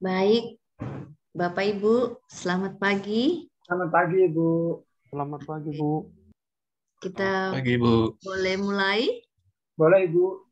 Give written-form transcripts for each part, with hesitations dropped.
Baik, Bapak Ibu, selamat pagi. Selamat pagi, Ibu. Selamat pagi, Bu. Kita Pagi, Bu. boleh mulai? Boleh, Ibu.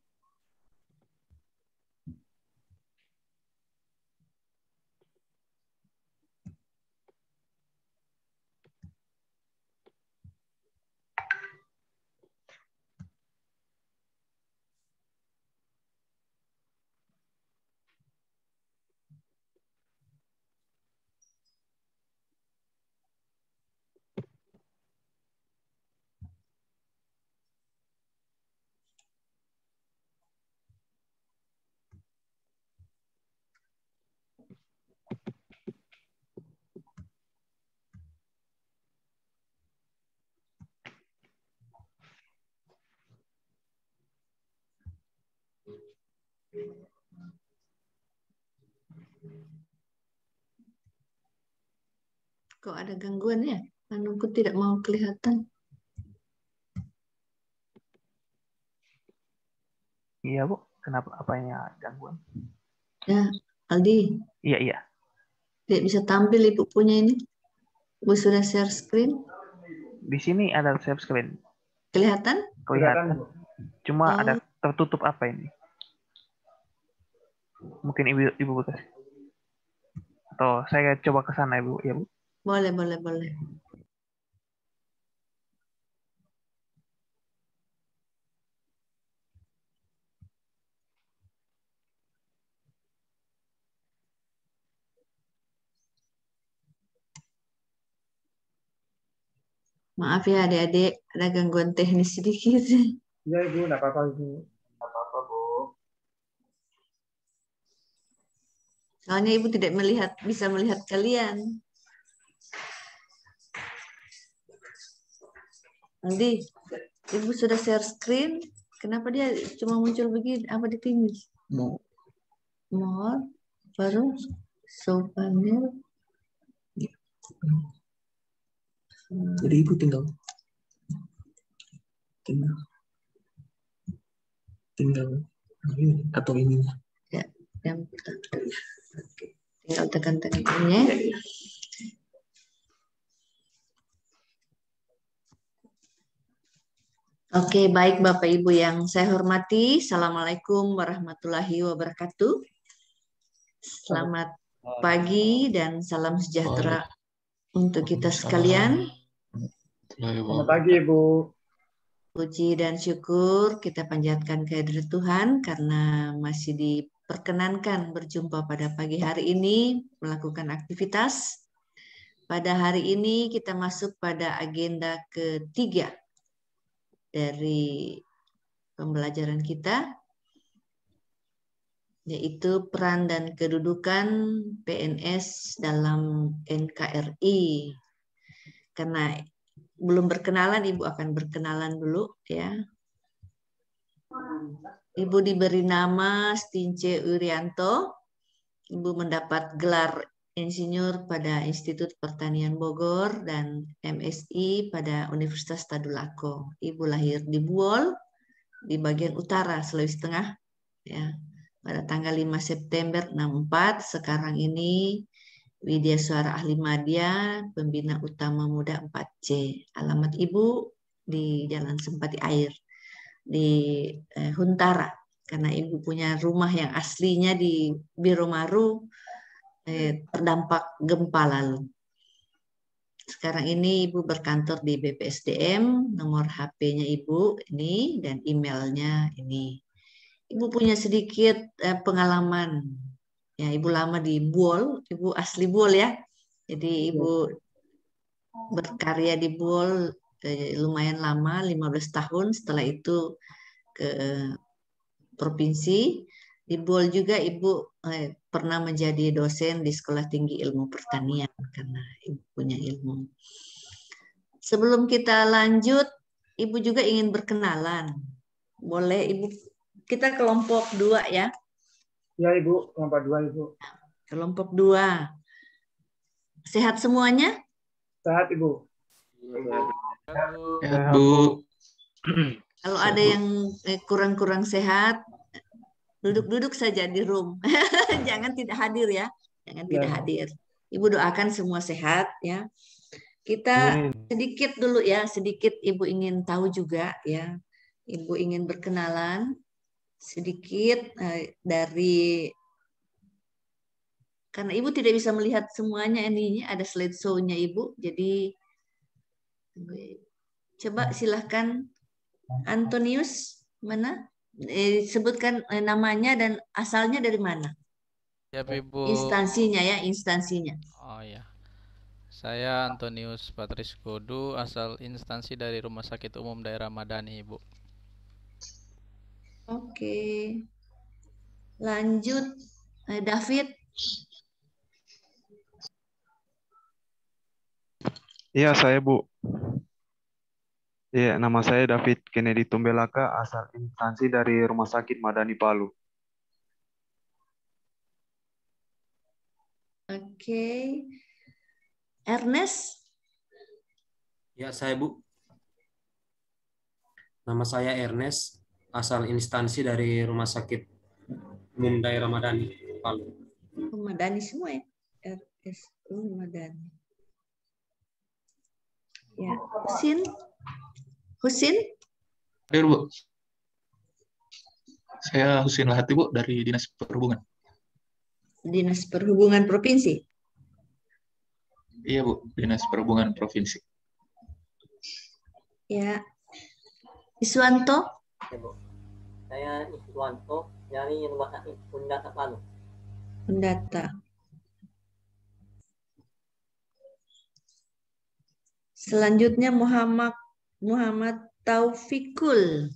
Kok ada gangguan ya? Anuku tidak mau kelihatan. Iya, Bu. Kenapa? Apanya gangguan? Ya, Aldi, Iya. tidak bisa tampil Ibu punya ini. Ibu sudah share screen. Di sini ada share screen. Kelihatan? Kelihatan. Bu. Cuma ada Oh, tertutup apa ini? Mungkin Ibu bekas. Atau saya coba ke sana, Ibu. Ya, Bu. boleh. Maaf ya adik-adik, ada gangguan teknis sedikit. Iya, Ibu. Enggak apa-apa, Ibu. Soalnya Ibu tidak bisa melihat kalian. Aldi, Ibu sudah share screen. Kenapa dia cuma muncul begini? Apa ditinggal? More, baru show panel. Jadi Ibu tinggal ini atau ininya. Ya, yang pertama. Tinggal tekan-tekan ini ya. Oke, baik Bapak Ibu yang saya hormati. Assalamualaikum warahmatullahi wabarakatuh. Selamat pagi dan salam sejahtera untuk kita sekalian. Selamat pagi, Ibu. Puji dan syukur kita panjatkan kehadirat Tuhan karena masih diperkenankan berjumpa pada pagi hari ini melakukan aktivitas. Pada hari ini kita masuk pada agenda ketiga dari pembelajaran kita, yaitu peran dan kedudukan PNS dalam NKRI. Karena belum berkenalan, Ibu akan berkenalan dulu ya. Ibu diberi nama Stince Urianto. Ibu mendapat gelar insinyur pada Institut Pertanian Bogor dan MSI pada Universitas Tadulako. Ibu lahir di Buol, di bagian utara Sulawesi Tengah, ya, pada tanggal 5 September 64. Sekarang ini Widya Suara Ahli Madya, Pembina Utama Muda 4C. Alamat Ibu di Jalan Sempati Air di Huntara, karena Ibu punya rumah yang aslinya di Biromaru, terdampak gempa lalu. Sekarang ini Ibu berkantor di BPSDM, nomor HP-nya Ibu ini dan emailnya ini. Ibu punya sedikit pengalaman. Ya, Ibu lama di Buol, Ibu asli Buol ya. Jadi Ibu berkarya di Buol lumayan lama, 15 tahun. Setelah itu ke provinsi. Di Buol juga Ibu pernah menjadi dosen di Sekolah Tinggi Ilmu Pertanian karena Ibu punya ilmu. Sebelum kita lanjut, Ibu juga ingin berkenalan. Boleh Ibu, kita kelompok 2 ya. Ya, Ibu. Kelompok 2, Ibu. Kelompok 2. Sehat semuanya? Sehat, Ibu. Sehat, Bu. Kalau ada yang kurang-kurang sehat, Duduk-duduk saja di room. Jangan tidak hadir ya. Jangan tidak Ya. hadir. Ibu doakan semua sehat ya. Kita sedikit dulu ya, sedikit Ibu ingin tahu juga ya. Ibu ingin berkenalan sedikit dari, karena Ibu tidak bisa melihat semuanya, ini ada slideshow-nya Ibu. Jadi coba silahkan Antonius, mana? Sebutkan namanya dan asalnya dari mana? Ya, Ibu. Instansinya ya, instansinya. Oh ya. Saya Antonius Patris Godu, asal instansi dari Rumah Sakit Umum Daerah Madani, Ibu. Oke. Lanjut, David. Iya, saya Bu. Iya, nama saya David Kennedy Tumbelaka, asal instansi dari Rumah Sakit Madani Palu. Oke. Ernest. Ya, saya Bu. Nama saya Ernest, asal instansi dari Rumah Sakit Umum Daerah Madani, Palu. Madani semua ya. RSU Madani. Ya, Husin. Hadir, Bu. Saya Husin Lahati, Bu, dari Dinas Perhubungan. Dinas Perhubungan Provinsi. Iya, Bu, Dinas Perhubungan Provinsi. Ya. Iswanto. Ya, Bu. Saya Iswanto dari Rumah Sakit Undata Palu. Undata. Selanjutnya Muhammad Taufikul.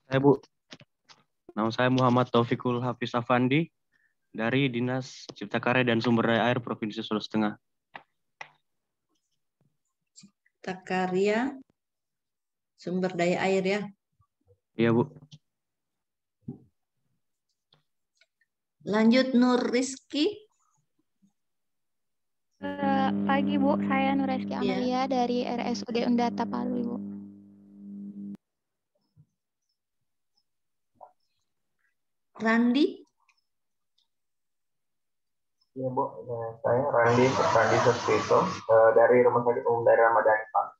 Saya Bu. Nama saya Muhammad Taufikul Hafiz Afandi dari Dinas Cipta Karya dan Sumber Daya Air Provinsi Sulawesi Tengah. Cipta Karya, Sumber Daya Air ya. Iya, Bu. Lanjut Nur Rizky. Pagi Bu, saya Nur Rizky Iya. Amelia dari RSUD Undata Palu, Ibu. Randi. Iya Bu, saya Randi Sustito dari Rumah Sakit Umum Daerah Madani Palu.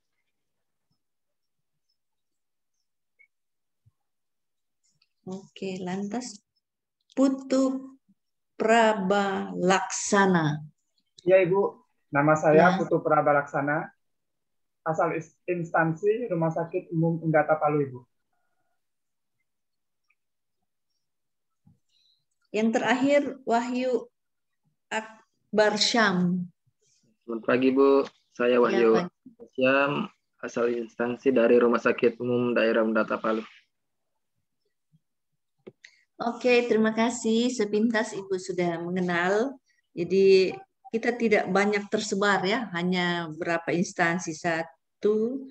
Oke, lantas Putu Prabalaksana. Ya Ibu, nama saya Ya. Putu Prabalaksana, asal instansi Rumah Sakit Umum Undata Palu, Ibu. Yang terakhir Wahyu Akbar Syam. Selamat pagi Bu, saya Wahyu Ya, Syam, asal instansi dari Rumah Sakit Umum Daerah Undata Palu. Oke, terima kasih. Sepintas Ibu sudah mengenal. Jadi kita tidak banyak tersebar ya, hanya berapa instansi? 1, 2,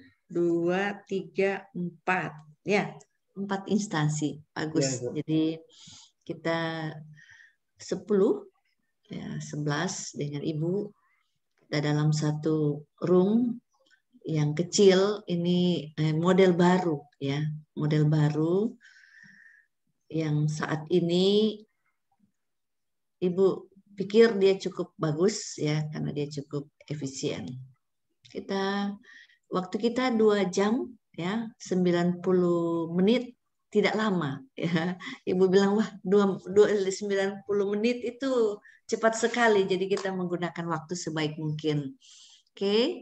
3, 4. Ya, 4 instansi. Bagus. Ya, Ibu. Jadi kita 10, ya 11 dengan Ibu. Kita dalam satu room yang kecil. Ini model baru ya, model baru yang saat ini Ibu pikir dia cukup bagus ya, karena dia cukup efisien. Waktu kita 2 jam ya, 90 menit, tidak lama ya. Ibu bilang wah 90 menit itu cepat sekali, jadi kita menggunakan waktu sebaik mungkin. Oke.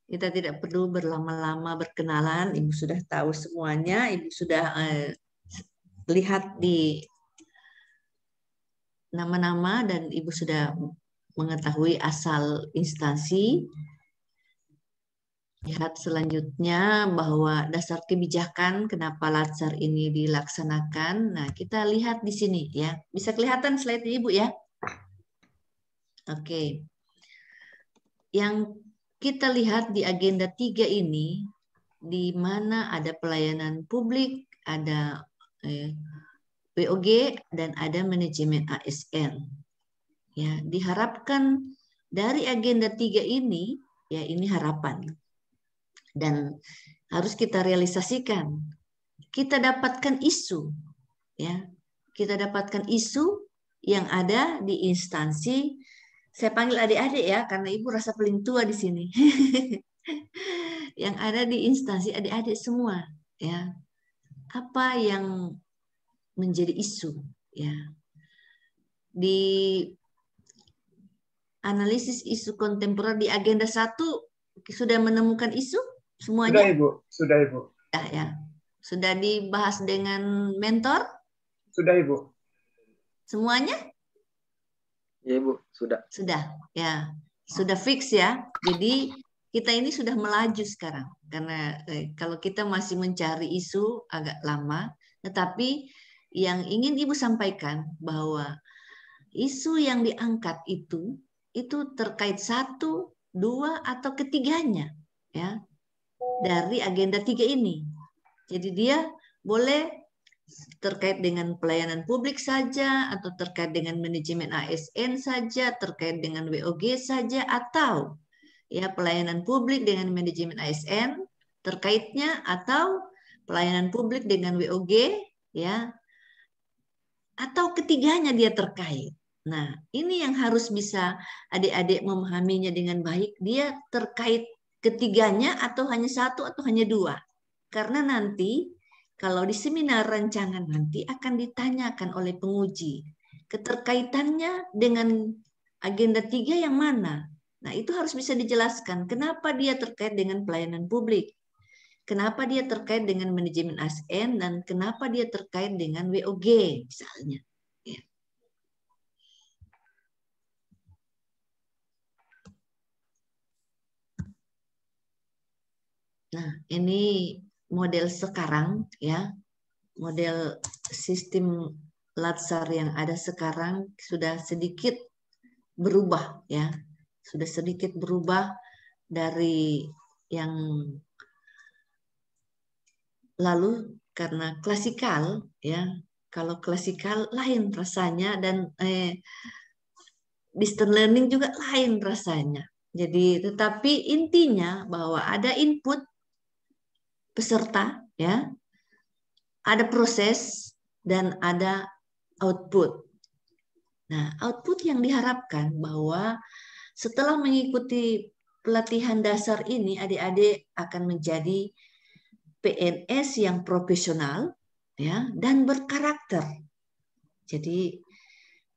Kita tidak perlu berlama-lama berkenalan, Ibu sudah tahu semuanya, Ibu sudah lihat di nama-nama dan Ibu sudah mengetahui asal instansi. Lihat selanjutnya bahwa dasar kebijakan kenapa Latsar ini dilaksanakan. Nah, kita lihat di sini ya. Bisa kelihatan slide Ibu ya? Oke. Yang kita lihat di agenda 3 ini, di mana ada pelayanan publik, ada POG dan ada manajemen ASN. Ya, diharapkan dari agenda 3 ini, ya ini harapan. Dan harus kita realisasikan. Kita dapatkan isu, ya. kita dapatkan isu yang ada di instansi. Saya panggil adik-adik ya, karena ibu rasa paling tua di sini. Yang ada di instansi adik-adik semua, ya. Apa yang menjadi isu, ya. Di analisis isu kontemporer di agenda 1 sudah menemukan isu semuanya? Sudah Ibu, sudah Ibu. Ya. Sudah dibahas dengan mentor? Sudah Ibu. Semuanya? Ya Ibu, sudah. Sudah, ya. Sudah fix ya. Jadi kita ini sudah melaju sekarang. Karena kalau kita masih mencari isu agak lama. Tetapi yang ingin Ibu sampaikan bahwa isu yang diangkat itu terkait 1, 2, atau ketiganya. Ya, dari agenda 3 ini. Jadi dia boleh terkait dengan pelayanan publik saja, atau terkait dengan manajemen ASN saja, terkait dengan WOG saja, atau ya pelayanan publik dengan manajemen ASN terkaitnya, atau pelayanan publik dengan WOG, ya, atau ketiganya dia terkait. Nah, ini yang harus bisa adik-adik memahaminya dengan baik. Dia terkait ketiganya atau hanya 1 atau hanya 2. Karena nanti kalau di seminar rancangan nanti akan ditanyakan oleh penguji keterkaitannya dengan agenda 3 yang mana. Nah, itu harus bisa dijelaskan kenapa dia terkait dengan pelayanan publik, kenapa dia terkait dengan manajemen ASN, dan kenapa dia terkait dengan WOG misalnya. Ya. Nah, ini model sekarang ya, model sistem Latsar yang ada sekarang sudah sedikit berubah ya, sudah sedikit berubah dari yang lalu karena klasikal ya. Kalau klasikal lain rasanya dan distance learning juga lain rasanya. Jadi tetapi intinya bahwa ada input peserta ya, ada proses dan ada output. Nah, output yang diharapkan bahwa setelah mengikuti pelatihan dasar ini, adik-adik akan menjadi PNS yang profesional ya dan berkarakter. Jadi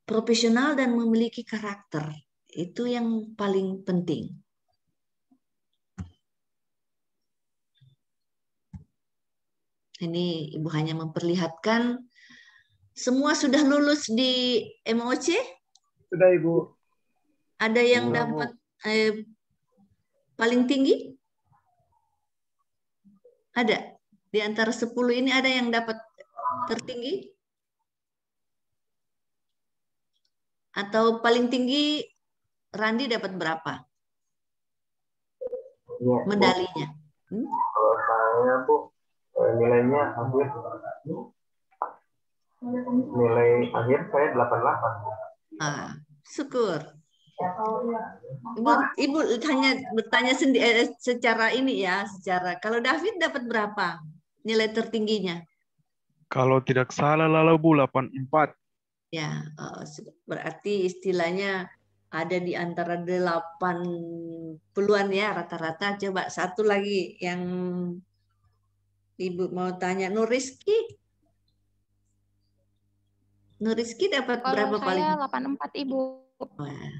profesional dan memiliki karakter itu yang paling penting. Ini Ibu hanya memperlihatkan semua sudah lulus di MOC? Sudah Ibu. Ada yang dapat paling tinggi? Ada? Di antara 10 ini ada yang dapat tertinggi? Atau paling tinggi Randi dapat berapa? Ya, medalinya? Kalau saya Bu, nilainya hampir nilai akhir saya 88. Syukur. Ibu hanya bertanya sendiri secara ini ya, secara kalau David dapat berapa nilai tertingginya? Kalau tidak salah lalu Bu 84. Ya, berarti istilahnya ada di antara 80-an ya rata-rata. Coba satu lagi yang Ibu mau tanya, Nuriski. Nuriski dapat berapa paling? Kalau saya 84 Ibu. Wah,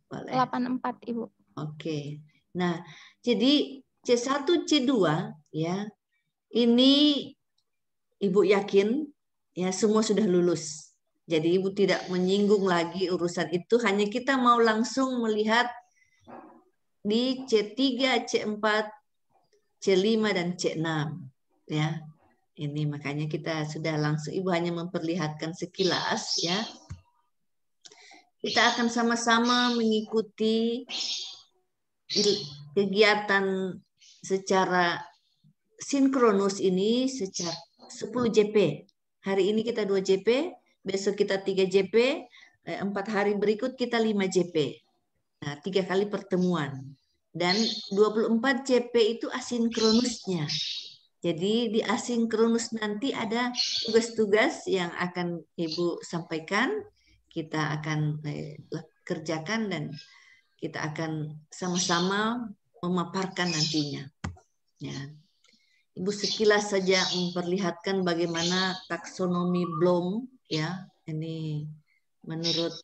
boleh. 84 Ibu. Oke. Nah, jadi C1, C2 ya. Ini Ibu yakin ya semua sudah lulus. Jadi Ibu tidak menyinggung lagi urusan itu, hanya kita mau langsung melihat di C3, C4, C5 dan C6 ya. Ini makanya kita sudah langsung, Ibu hanya memperlihatkan sekilas ya. Kita akan sama-sama mengikuti kegiatan secara sinkronus ini secara 10 JP. Hari ini kita 2 JP, besok kita 3 JP, 4 hari berikut kita 5 JP. Nah, 3 kali pertemuan. Dan 24 JP itu asinkronusnya. Jadi di asinkronus nanti ada tugas-tugas yang akan Ibu sampaikan, kita akan kerjakan dan kita akan sama-sama memaparkan nantinya. Ya. Ibu sekilas saja memperlihatkan bagaimana taksonomi Bloom, ya, ini menurut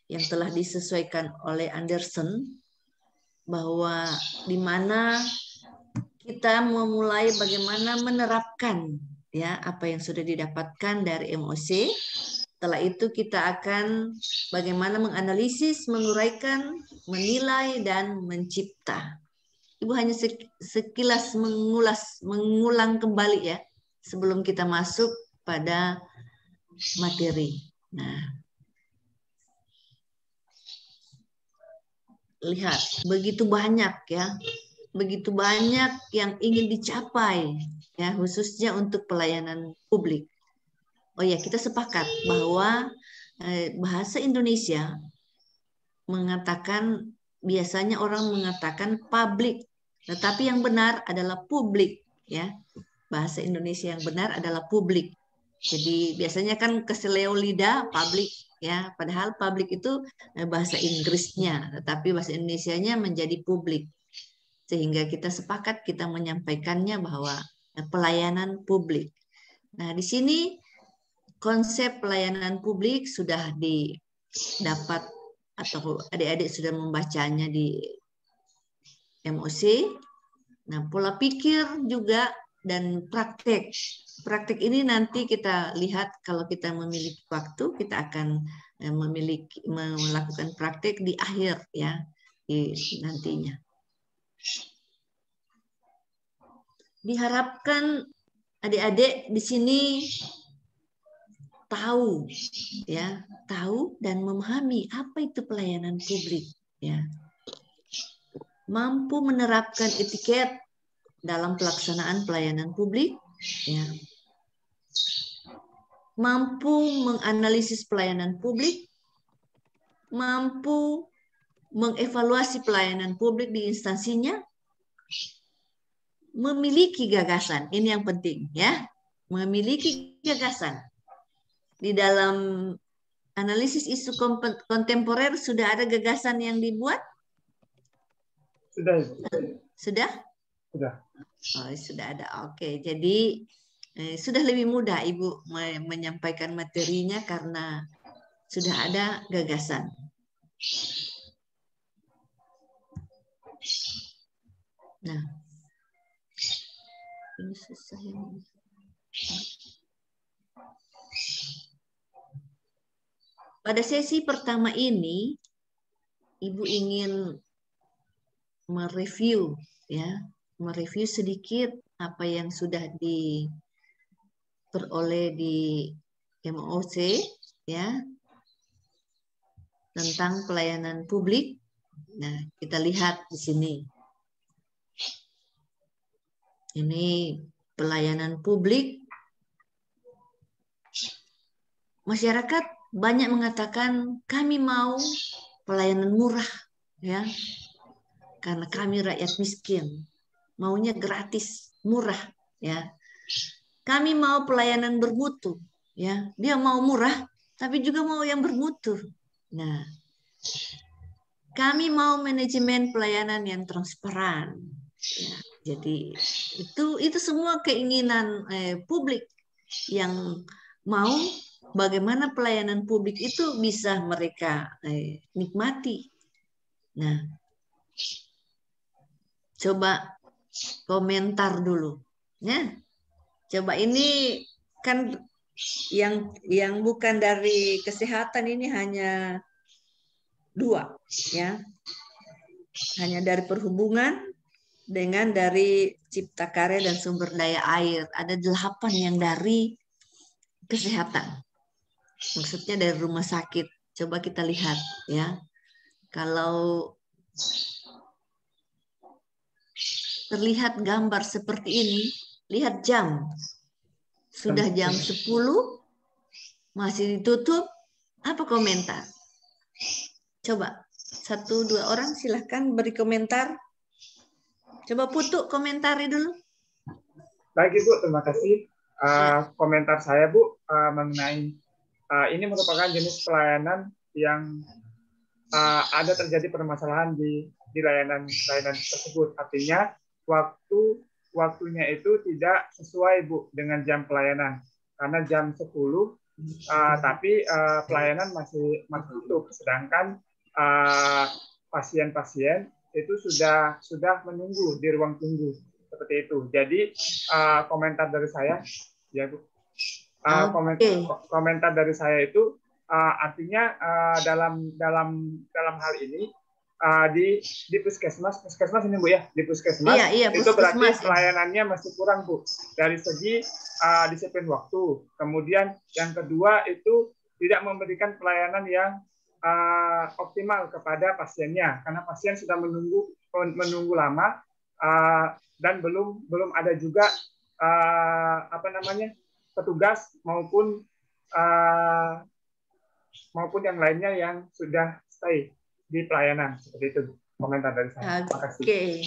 yang telah disesuaikan oleh Anderson, bahwa di mana kita memulai bagaimana menerapkan ya apa yang sudah didapatkan dari MOC. Setelah itu kita akan bagaimana menganalisis, menguraikan, menilai dan mencipta. Ibu hanya sekilas mengulang kembali ya sebelum kita masuk pada materi. Nah, lihat begitu banyak ya. Begitu banyak yang ingin dicapai ya khususnya untuk pelayanan publik. Oh ya, kita sepakat bahwa bahasa Indonesia mengatakan, biasanya orang mengatakan publik, tetapi yang benar adalah publik ya. Bahasa Indonesia yang benar adalah publik. Jadi biasanya kan keseleo lidah publik ya, padahal publik itu bahasa Inggrisnya, tetapi bahasa Indonesianya menjadi publik. Sehingga kita sepakat kita menyampaikannya bahwa pelayanan publik. Nah, di sini konsep pelayanan publik sudah didapat atau adik-adik sudah membacanya di MOC. Nah, pola pikir juga dan praktek. Praktek ini nanti kita lihat kalau kita memiliki waktu, kita akan melakukan praktek di akhir ya, nantinya. Diharapkan adik-adik di sini tahu ya, tahu dan memahami apa itu pelayanan publik ya. Mampu menerapkan etiket dalam pelaksanaan pelayanan publik ya. Mampu menganalisis pelayanan publik, mampu mengevaluasi pelayanan publik di instansinya, memiliki gagasan, ini yang penting ya, memiliki gagasan. Di dalam analisis isu kontemporer sudah ada gagasan yang dibuat? Sudah. Sudah? Sudah. Oh, sudah ada. Oke, jadi sudah lebih mudah Ibu menyampaikan materinya karena sudah ada gagasan. Nah, ini susah yang pada sesi pertama ini Ibu ingin mereview ya, mereview sedikit apa yang sudah diperoleh di MOC ya tentang pelayanan publik. Nah, kita lihat di sini. Ini pelayanan publik. Masyarakat banyak mengatakan kami mau pelayanan murah ya. Karena kami rakyat miskin, maunya gratis, murah ya. Kami mau pelayanan bermutu ya. Dia mau murah tapi juga mau yang bermutu. Nah, kami mau manajemen pelayanan yang transparan. Ya, jadi itu semua keinginan publik yang mau bagaimana pelayanan publik itu bisa mereka nikmati. Nah, coba komentar dulu, ya. Coba ini kan yang bukan dari kesehatan ini hanya 2, ya. Hanya dari perhubungan dengan dari cipta karya dan sumber daya air. Ada 8 yang dari kesehatan. Maksudnya dari rumah sakit. Coba kita lihat, ya. Kalau terlihat gambar seperti ini, lihat jam. Sudah jam 10, masih ditutup, apa komentar? Coba, 1-2 orang silahkan beri komentar. Coba Putu komentari dulu. Baik Ibu, terima kasih. Komentar saya Bu mengenai ini merupakan jenis pelayanan yang ada terjadi permasalahan di layanan tersebut. Artinya waktunya itu tidak sesuai Bu dengan jam pelayanan. Karena jam 10 tapi pelayanan masih tutup, sedangkan pasien-pasien itu sudah menunggu di ruang tunggu seperti itu. Jadi komentar dari saya, ya Bu, komentar dari saya itu artinya dalam hal ini di puskesmas ini Bu ya, di puskesmas itu berarti pelayanannya masih kurang Bu dari segi disiplin waktu. Kemudian yang kedua itu tidak memberikan pelayanan yang optimal kepada pasiennya karena pasien sudah menunggu lama dan belum ada juga petugas maupun yang lainnya yang sudah stay di pelayanan. Seperti itu komentar dari saya. Oke.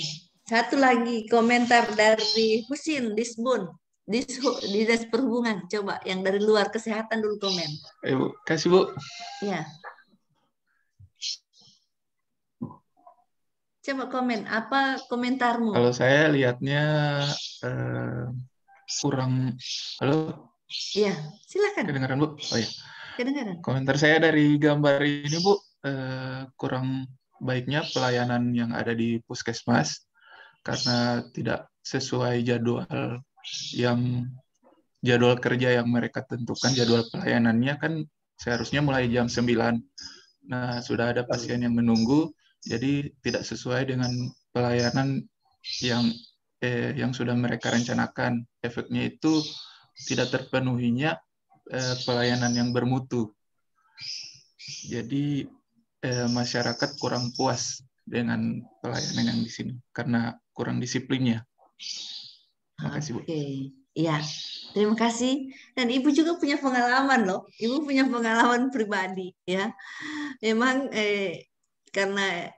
Satu lagi komentar dari Husin Disbun. Dinas Perhubungan. Coba yang dari luar kesehatan dulu komen. Bu, kasih Bu. Ya. Coba komen. Apa komentarmu? Kalau saya lihatnya kurang. Halo? Iya, silakan. Kedengaran Bu? Oh ya. Kedengaran. Komentar saya dari gambar ini Bu, kurang baiknya pelayanan yang ada di puskesmas karena tidak sesuai jadwal kerja yang mereka tentukan. Jadwal pelayanannya kan seharusnya mulai jam 9. Nah, sudah ada pasien yang menunggu, jadi tidak sesuai dengan pelayanan yang sudah mereka rencanakan. Efeknya itu tidak terpenuhinya pelayanan yang bermutu. Jadi masyarakat kurang puas dengan pelayanan yang di sini karena kurang disiplinnya. Terima kasih Bu. Iya, terima kasih. Dan Ibu juga punya pengalaman loh. Ibu punya pengalaman pribadi ya. Memang karena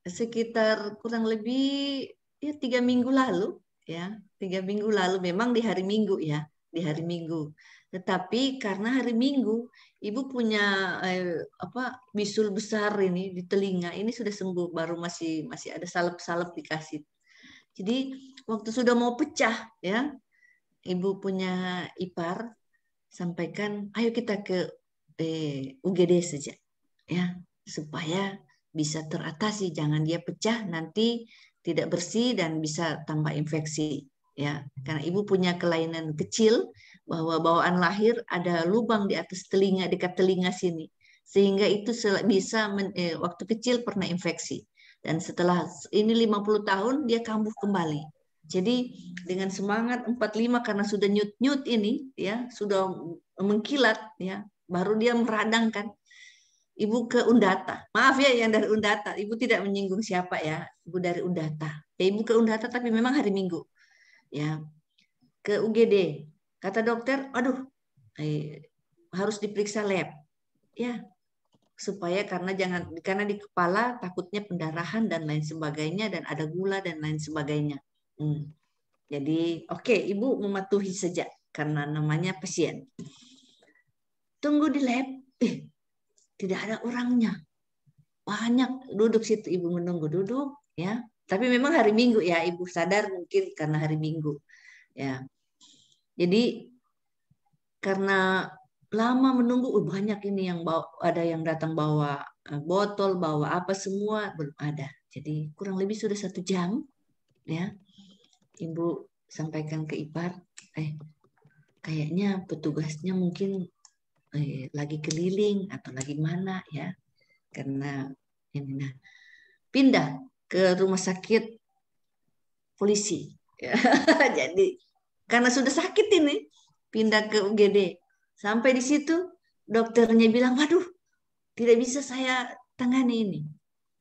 sekitar kurang lebih 3 minggu lalu ya, 3 minggu lalu memang di hari Minggu ya, di hari Minggu. Tetapi karena hari Minggu Ibu punya bisul besar ini di telinga, ini sudah sembuh, baru masih ada salep-salep dikasih. Jadi waktu sudah mau pecah ya, Ibu punya ipar sampaikan, ayo kita ke UGD saja ya, supaya bisa teratasi, jangan dia pecah nanti tidak bersih dan bisa tambah infeksi ya. Karena Ibu punya kelainan kecil bahwa bawaan lahir ada lubang di atas telinga, dekat telinga sini, sehingga itu bisa waktu kecil pernah infeksi, dan setelah ini 50 tahun dia kambuh kembali. Jadi dengan semangat 45 karena sudah nyut-nyut ini ya, sudah mengkilat ya, baru dia meradang kan. Ibu ke Undata. Maaf ya yang dari Undata. Ibu tidak menyinggung siapa ya. Ibu dari Undata. Ya, Ibu ke Undata tapi memang hari Minggu. Ya. Ke UGD. Kata dokter, aduh, harus diperiksa lab. Ya. Supaya karena di kepala takutnya pendarahan dan lain sebagainya, dan ada gula dan lain sebagainya. Jadi oke, Ibu mematuhi saja karena namanya pasien. Tunggu di lab. Tidak ada orangnya. Banyak duduk situ, Ibu menunggu duduk ya. Tapi memang hari Minggu ya, Ibu sadar mungkin karena hari Minggu. Ya. Jadi karena lama menunggu, banyak ini yang ada yang datang bawa botol, bawa apa semua belum ada. Jadi kurang lebih sudah 1 jam ya. Ibu sampaikan ke ipar, kayaknya petugasnya mungkin lagi keliling atau lagi mana ya, karena ini pindah ke rumah sakit polisi. Jadi karena sudah sakit ini pindah ke UGD. Sampai di situ dokternya bilang, waduh, tidak bisa saya tangani ini,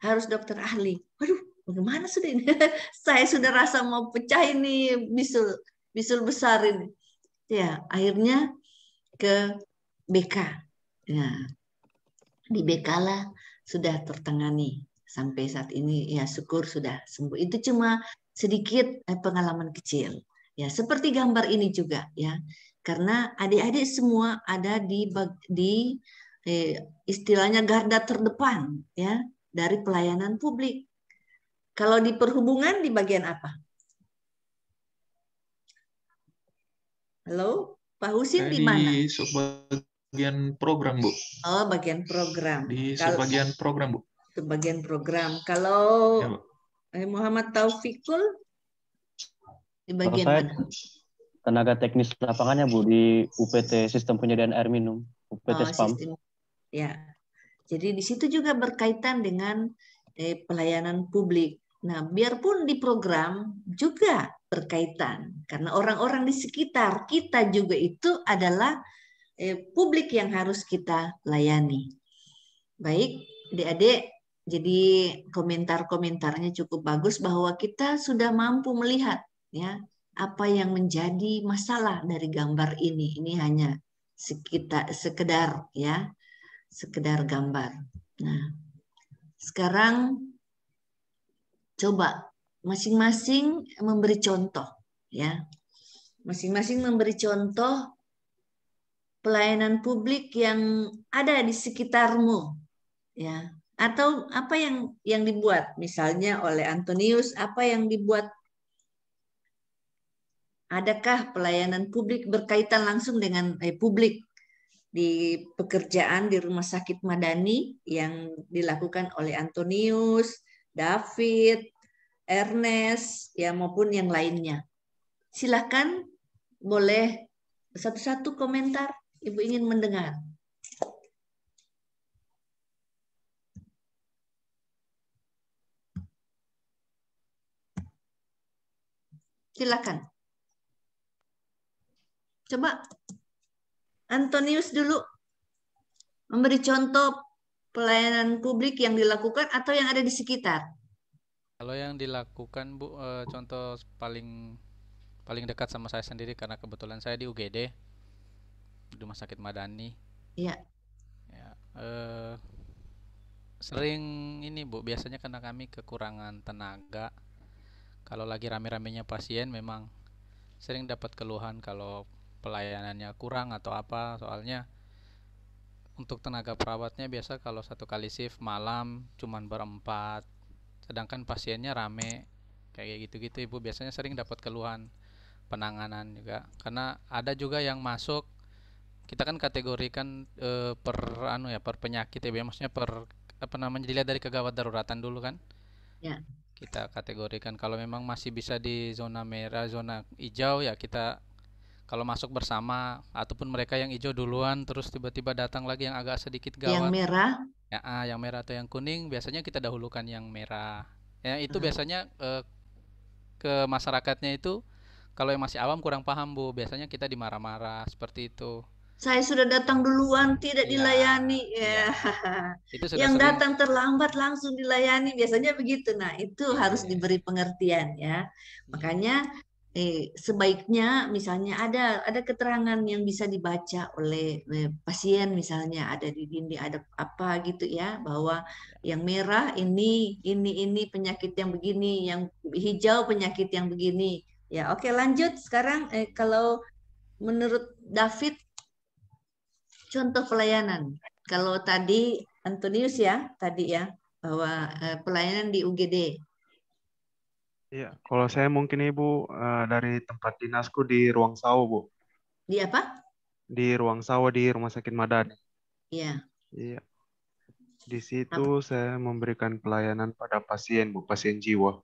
harus dokter ahli. Waduh, bagaimana sudah ini? Saya sudah rasa mau pecah ini bisul besar ini. Ya akhirnya ke BK. Nah, di BK lah sudah tertangani sampai saat ini ya, syukur sudah sembuh. Itu cuma sedikit pengalaman kecil Ya, seperti gambar ini juga ya. Karena adik-adik semua ada di istilahnya garda terdepan ya dari pelayanan publik. Kalau di perhubungan di bagian apa? Halo, Pak Husin di mana? Di bagian program, Bu. Oh, bagian program. Di bagian program, Bu. Bagian program. Kalau ya, Muhammad Taufikul di bagian mana? Tenaga teknis lapangannya, Bu, di UPT Sistem Penyediaan Air Minum, UPT SPAM. Ya. Jadi di situ juga berkaitan dengan pelayanan publik. Nah, biarpun di program juga berkaitan karena orang-orang di sekitar kita juga itu adalah publik yang harus kita layani. Baik, adik-adik, jadi komentar-komentarnya cukup bagus bahwa kita sudah mampu melihat ya apa yang menjadi masalah dari gambar ini. Ini hanya sekedar ya, sekedar gambar. Nah, sekarang coba masing-masing memberi contoh ya. Masing-masing memberi contoh pelayanan publik yang ada di sekitarmu ya. Atau apa yang dibuat misalnya oleh Antonius, apa yang dibuat. Adakah pelayanan publik berkaitan langsung dengan publik di pekerjaan di Rumah Sakit Madani yang dilakukan oleh Antonius, David, Ernest, ya maupun yang lainnya. Silakan boleh satu-satu komentar. Ibu ingin mendengar. Silakan. Coba Antonius dulu memberi contoh pelayanan publik yang dilakukan atau yang ada di sekitar. Kalau yang dilakukan, Bu, contoh paling dekat sama saya sendiri karena kebetulan saya di UGD, di Rumah Sakit Madani. Iya. Ya, sering ini, Bu, biasanya karena kami kekurangan tenaga. Kalau lagi rame-ramenya pasien memang sering dapat keluhan kalau pelayanannya kurang atau apa, soalnya untuk tenaga perawatnya biasa kalau satu kali shift malam cuman berempat, sedangkan pasiennya rame kayak gitu-gitu. Ibu biasanya sering dapat keluhan penanganan juga karena ada juga yang masuk, kita kan kategorikan per penyakit ya, maksudnya dilihat dari kegawat daruratan dulu kan ya. Kita kategorikan kalau memang masih bisa di zona merah, zona hijau ya kita kalau masuk bersama, ataupun mereka yang hijau duluan terus tiba-tiba datang lagi yang agak sedikit gawat. Yang merah? Ya, yang merah atau yang kuning biasanya kita dahulukan yang merah. Ya, itu biasanya ke masyarakatnya itu kalau yang masih awam kurang paham, Bu. Biasanya kita dimarah-marah seperti itu. Saya sudah datang duluan, tidak dilayani. Ya. Itu sudah yang sering. Datang terlambat langsung dilayani, biasanya begitu. Nah, itu harus diberi pengertian ya. Makanya sebaiknya misalnya ada keterangan yang bisa dibaca oleh pasien, misalnya ada di dinding ada apa gitu ya, bahwa yang merah ini penyakit yang begini, yang hijau penyakit yang begini. Ya, oke, lanjut sekarang kalau menurut David contoh pelayanan. Kalau tadi Antonius ya, bahwa pelayanan di UGD. Iya, kalau saya mungkin Ibu dari tempat dinasku di Ruang Sawo, Bu. Di apa? Di Ruang Sawo di Rumah Sakit Madani. Iya. Iya. Di situ saya memberikan pelayanan pada pasien, Bu, pasien jiwa.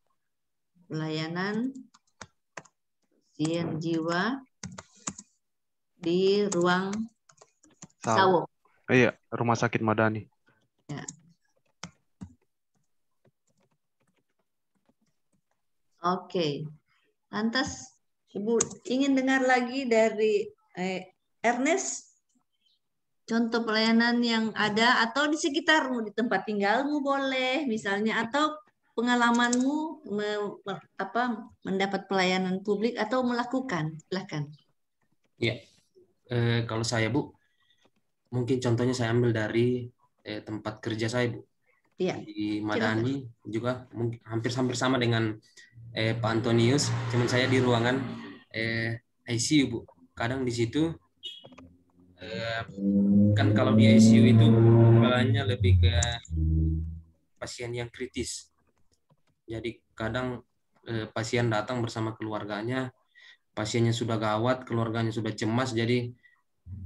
Pelayanan pasien jiwa di Ruang Sawo. Iya, Rumah Sakit Madani. Ya. Oke, lantas Ibu ingin dengar lagi dari Ernest contoh pelayanan yang ada atau di sekitarmu, di tempat tinggalmu boleh misalnya, atau pengalamanmu mendapat pelayanan publik atau melakukan. Silakan. Ya, kalau saya Bu, mungkin contohnya saya ambil dari tempat kerja saya Bu. Ya. Di Madani juga mungkin hampir sama dengan Pak Antonius, cuman saya di ruangan ICU, Bu. Kadang di situ kan kalau di ICU itu balanya lebih ke pasien yang kritis. Jadi kadang pasien datang bersama keluarganya, pasiennya sudah gawat, keluarganya sudah cemas, jadi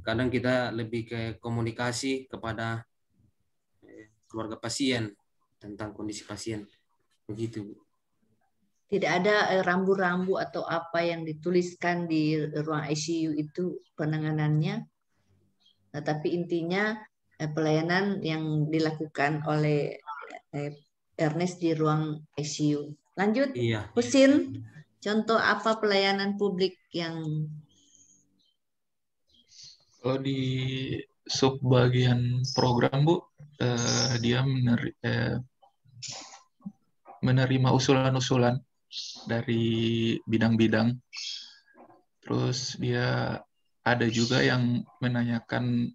kadang kita lebih ke komunikasi kepada keluarga pasien tentang kondisi pasien. Begitu, Bu. Tidak ada rambu-rambu atau apa yang dituliskan di ruang ICU itu penanganannya. Nah, tapi intinya pelayanan yang dilakukan oleh Ernest di ruang ICU. Lanjut, Iya. Husin, contoh apa pelayanan publik yang... Kalau di subbagian program, Bu, dia menerima usulan-usulan dari bidang-bidang. Terus dia ada juga yang menanyakan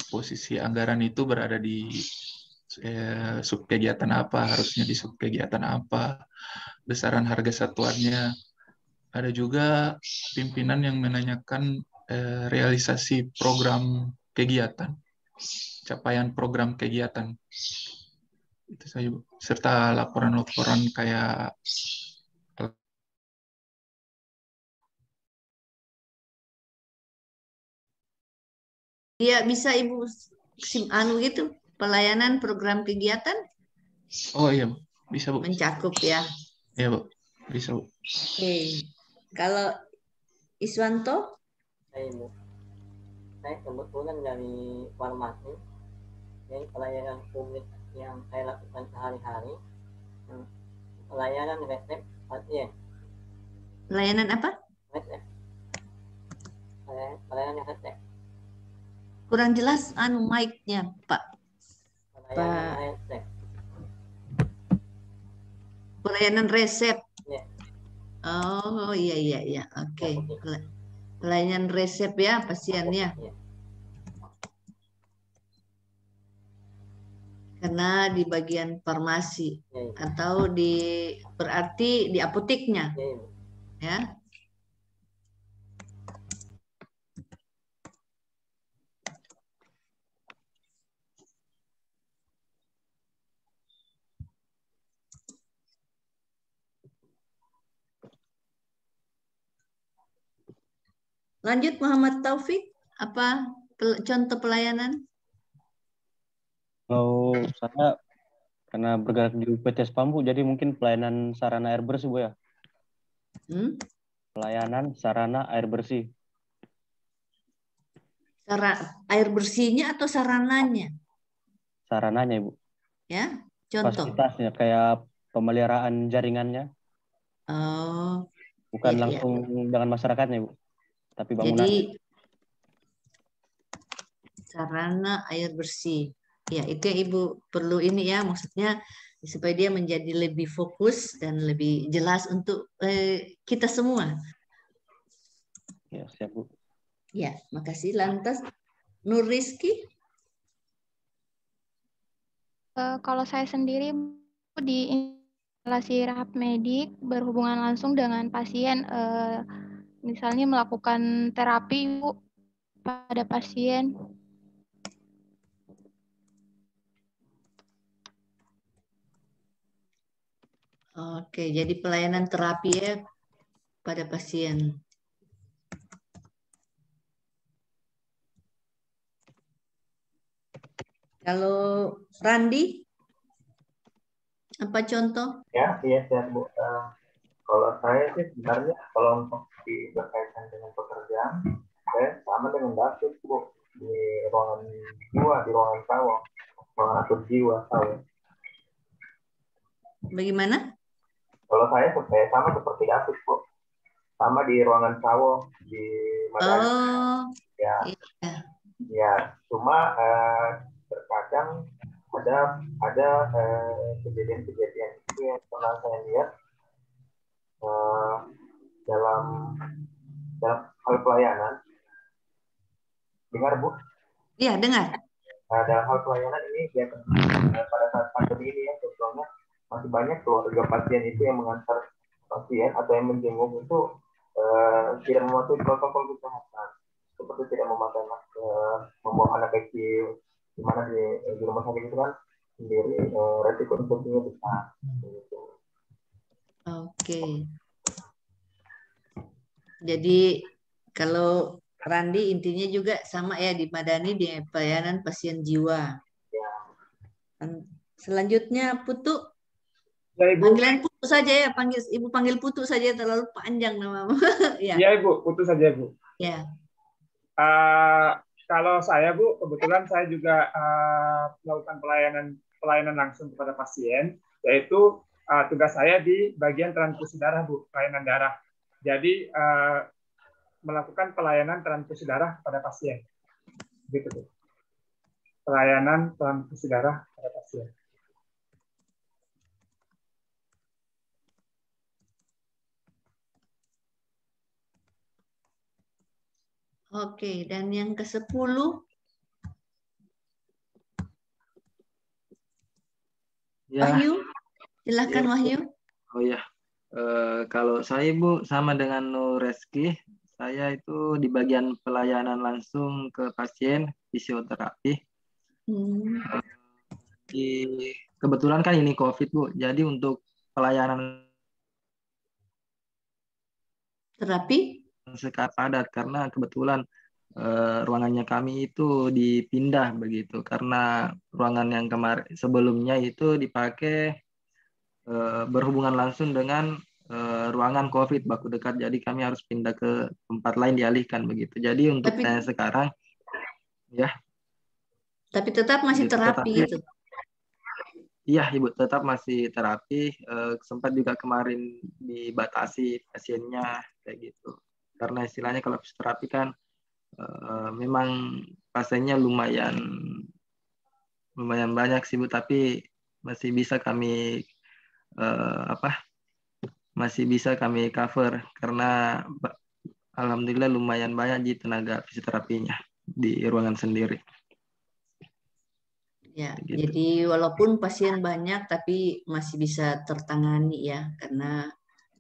posisi anggaran itu berada di subkegiatan apa, harusnya di subkegiatan apa, besaran harga satuannya. Ada juga pimpinan yang menanyakan realisasi program kegiatan, capaian program kegiatan. Itu saja, Bu. Serta laporan-laporan kayak Iya, bisa Ibu gitu, pelayanan program kegiatan? Oh iya, Bu. Bisa, Bu. Mencakup ya. Iya, Bu. Bisa, Bu. Oke. Kalau Iswanto? Saya kebetulan dari farmasi, jadi pelayanan publik yang saya lakukan sehari-hari, pelayanan resep pasien. Pelayanan apa? Resep. Pelayanan resep. Kurang jelas mic-nya, Pak. Pelayanan resep. Pelayanan resep. Ya. Oh iya. Oke. Pelayanan resep ya pasiennya. Ya. Karena di bagian farmasi atau berarti di apoteknya. Ya. Lanjut Muhammad Taufik, apa contoh pelayanan? Kalau saya karena bergerak di UPT Spambu, jadi mungkin pelayanan sarana air bersih, Bu ya. Pelayanan sarana air bersih. Air bersihnya atau sarananya? Sarananya, Ibu. Ya, contoh. Fasilitasnya kayak pemeliharaan jaringannya. Oh. Bukan langsung dengan masyarakatnya, Bu. Tapi bangunan. Jadi sarana air bersih. Ya, itu yang Ibu perlu ini ya, maksudnya supaya dia menjadi lebih fokus dan lebih jelas untuk kita semua. Ya, siap, Bu. Ya, makasih. Lantas Nur Rizky? Kalau saya sendiri di instalasi rehab medik berhubungan langsung dengan pasien, misalnya melakukan terapi, Bu, pada pasien. Oke, jadi pelayanan terapi ya pada pasien. Kalau Randi, apa contoh? Ya, iya siap, Bu. Kalau saya sih sebenarnya kalau untuk berkaitan dengan pekerjaan, saya sama dengan David, Bu, di ruangan jiwa, di ruangan sawo, ruangan atur jiwa sawo. Bagaimana? Kalau saya sama seperti David, Bu, sama di ruangan sawo di Madani. Oh, ya, iya. Ya, cuma terkadang ada kejadian-kejadian itu yang pernah saya lihat dalam hal pelayanan. Dengar, Bu? Iya, dengar. Dalam hal pelayanan ini ya, pada saat pandemi ini ya, sebetulnya masih banyak keluarga pasien itu yang mengantar pasien atau yang menjenguk itu tidak mematuhi protokol kesehatan, seperti tidak memakai masker, membawa anak kecil, di mana di rumah sakit itu kan sendiri resiko infeksinya besar. Oke. Jadi kalau Randi intinya juga sama ya, di Madani di pelayanan pasien jiwa. Ya. Selanjutnya Putu. Ya, Ibu. Panggilan Putu saja ya, Ibu panggil Putu saja, terlalu panjang namamu. Ya. Ya Ibu, Putu saja Ibu. Ya. Kalau saya Bu, kebetulan saya juga melakukan pelayanan langsung kepada pasien, yaitu tugas saya di bagian transfusi darah Bu, pelayanan darah. Jadi melakukan pelayanan transfusi darah pada pasien, gitu Bu. Pelayanan transfusi darah pada pasien. Oke, dan yang ke-10. Ya. Wahyu, silahkan ya. Wahyu. Oh ya, kalau saya Bu sama dengan Nureski, saya itu di bagian pelayanan langsung ke pasien, fisioterapi. Kebetulan kan ini COVID Bu, jadi untuk pelayanan terapi sekarang padat karena kebetulan ruangannya kami itu dipindah begitu, karena ruangan yang kemarin sebelumnya itu dipakai berhubungan langsung dengan ruangan COVID baku dekat, jadi kami harus pindah ke tempat lain, dialihkan begitu. Jadi untuk saya sekarang ya. Tapi tetap masih gitu, terapi gitu. Iya Ibu, tetap masih terapi. Sempat juga kemarin dibatasi pasiennya kayak gitu. Karena istilahnya kalau terapi kan memang pasiennya lumayan banyak sih Bu, tapi masih bisa kami masih bisa kami cover karena alhamdulillah lumayan banyak di tenaga fisioterapinya di ruangan sendiri. Ya, gitu. Jadi walaupun pasien banyak tapi masih bisa tertangani ya, karena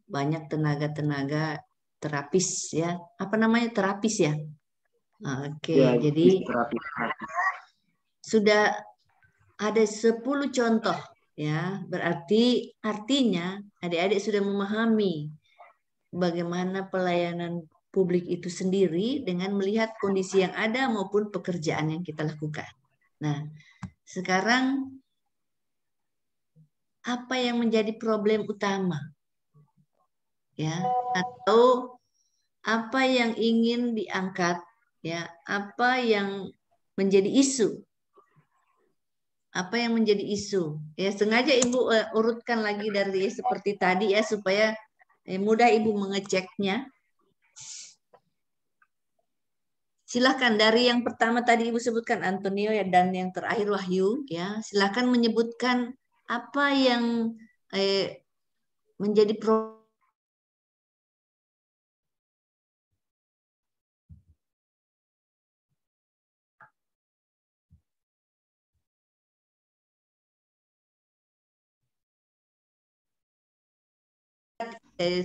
banyak tenaga-tenaga terapis ya. Apa namanya, terapis ya? Oke, ya, jadi terapis. Sudah ada 10 contoh ya. Berarti artinya adik-adik sudah memahami bagaimana pelayanan publik itu sendiri dengan melihat kondisi yang ada maupun pekerjaan yang kita lakukan. Nah, sekarang apa yang menjadi problem utama? Ya, atau apa yang ingin diangkat, ya, apa yang menjadi isu? Apa yang menjadi isu? Ya, sengaja Ibu urutkan lagi dari seperti tadi ya, supaya mudah Ibu mengeceknya. Silahkan dari yang pertama tadi Ibu sebutkan Antonio ya, dan yang terakhir Wahyu ya. Silahkan menyebutkan apa yang menjadi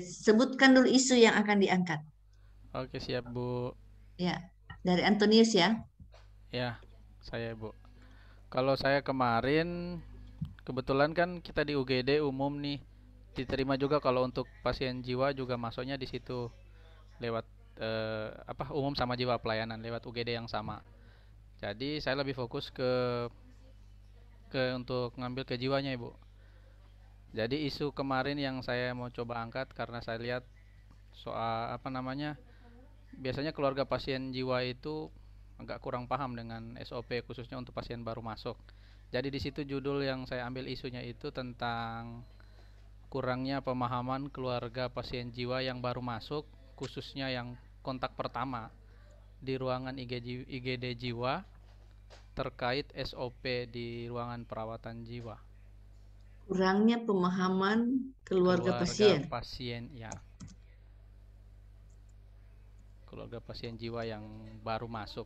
sebutkan dulu isu yang akan diangkat. Oke, siap Bu. Ya, dari Antonius ya. Ya, saya Bu. Kalau saya kemarin kebetulan kan kita di UGD umum nih, diterima juga kalau untuk pasien jiwa juga masuknya di situ lewat umum sama jiwa pelayanan lewat UGD yang sama. Jadi saya lebih fokus ke untuk ngambil ke jiwanya Ibu. Jadi isu kemarin yang saya mau coba angkat karena saya lihat soal biasanya keluarga pasien jiwa itu agak kurang paham dengan SOP khususnya untuk pasien baru masuk. Jadi di situ judul yang saya ambil isunya itu tentang kurangnya pemahaman keluarga pasien jiwa yang baru masuk, khususnya yang kontak pertama di ruangan IGD jiwa terkait SOP di ruangan perawatan jiwa. Kurangnya pemahaman keluarga pasien ya. Keluarga pasien jiwa yang baru masuk.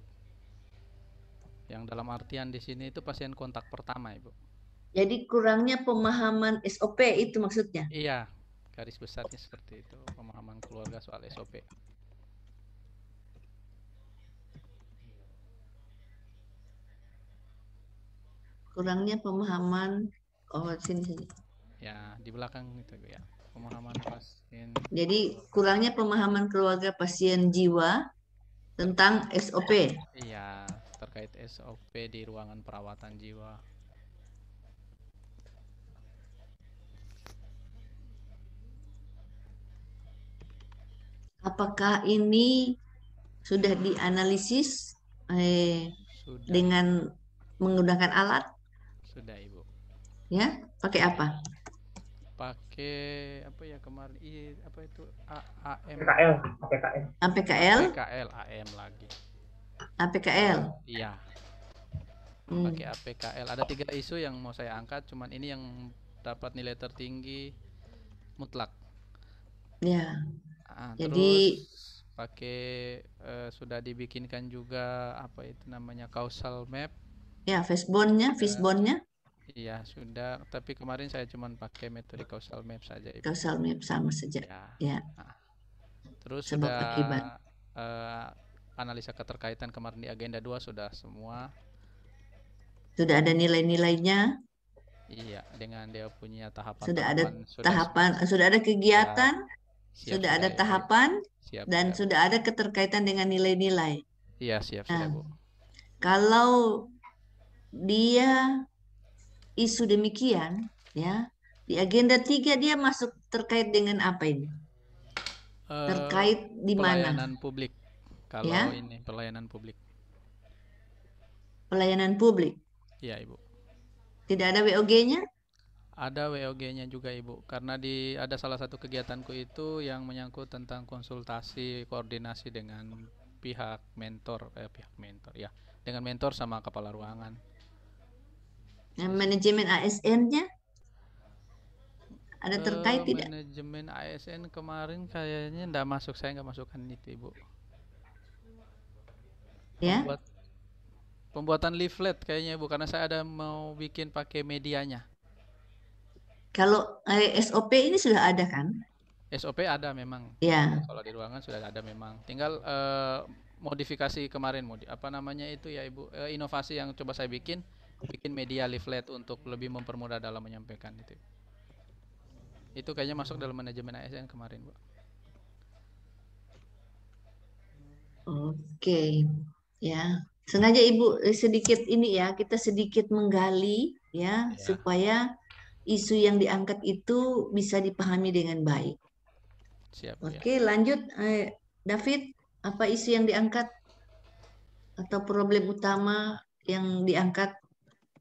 Yang dalam artian di sini itu pasien kontak pertama, Ibu. Jadi kurangnya pemahaman SOP itu maksudnya? Iya, garis besarnya seperti itu pemahaman keluarga soal SOP. Kurangnya pemahaman, sini. Ya, di belakang itu ya, pemahaman pasien. Jadi kurangnya pemahaman keluarga pasien jiwa tentang SOP. Iya, terkait SOP di ruangan perawatan jiwa. Apakah ini sudah dianalisis dengan menggunakan alat? Sudah, Ibu. Ya, pakai apa? Pakai apa ya kemarin? Apa itu? AM. APKL. APKL, AM lagi. APKL. Iya. Pakai APKL. Ada 3 isu yang mau saya angkat, cuman ini yang dapat nilai tertinggi mutlak. Ya. Jadi terus pakai sudah dibikinkan juga apa itu namanya causal map. Ya, fishbone-nya. Iya, sudah. Tapi kemarin saya cuma pakai metode causal map saja. Ibu. Causal map sama saja. Ya. Nah, terus sebab sudah akibat. Analisa keterkaitan kemarin di agenda 2 sudah semua. Sudah ada nilai-nilainya. Iya, dengan dia punya tahapan. Sudah ada kegiatan, sudah ada tahapan, dan sudah ada keterkaitan dengan nilai-nilai. Iya, siap sudah, Bu. Kalau dia isu demikian, ya, di agenda 3 dia masuk terkait dengan apa ini? Terkait di mana? Pelayanan publik. Kalau ya? Ini pelayanan publik. Pelayanan publik. Iya, Ibu. Tidak ada WOG-nya? Ada WOG-nya juga, Ibu. Karena ada salah satu kegiatanku itu yang menyangkut tentang konsultasi, koordinasi dengan pihak mentor ya, dengan mentor sama kepala ruangan. Manajemen ASN-nya ada terkait tidak? Manajemen ASN kemarin kayaknya enggak masuk, saya enggak masukkan itu, Ibu. Ya? Pembuatan leaflet kayaknya, Ibu, karena saya ada mau bikin pakai medianya. Kalau SOP ini sudah ada kan? SOP ada memang. Ya. Kalau di ruangan sudah ada memang. Tinggal modifikasi kemarin, apa namanya itu ya, Ibu, inovasi yang coba saya bikin media leaflet untuk lebih mempermudah dalam menyampaikan itu. Itu kayaknya masuk dalam manajemen ASN kemarin, Bu. Oke. Ya. Sengaja Ibu sedikit ini ya, kita sedikit menggali ya, supaya isu yang diangkat itu bisa dipahami dengan baik. Siap. Oke, lanjut David, apa isu yang diangkat atau problem utama yang diangkat?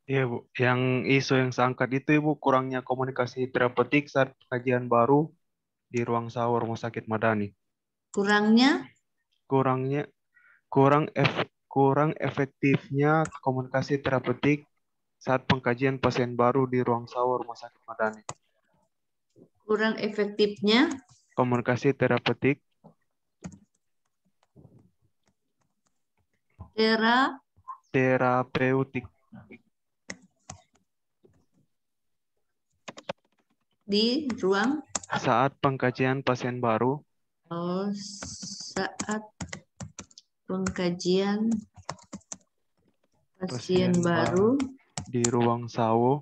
Iya, Bu. Yang isu yang saya angkat itu, Ibu, kurangnya komunikasi terapeutik saat kajian baru di ruang SAWA Rumah Sakit Madani. Kurang efektifnya komunikasi terapeutik saat pengkajian pasien baru di ruang SAWA Rumah Sakit Madani. Kurang efektifnya komunikasi terapeutik di ruang saat pengkajian pasien baru. Saat pengkajian pasien baru di ruang SAWA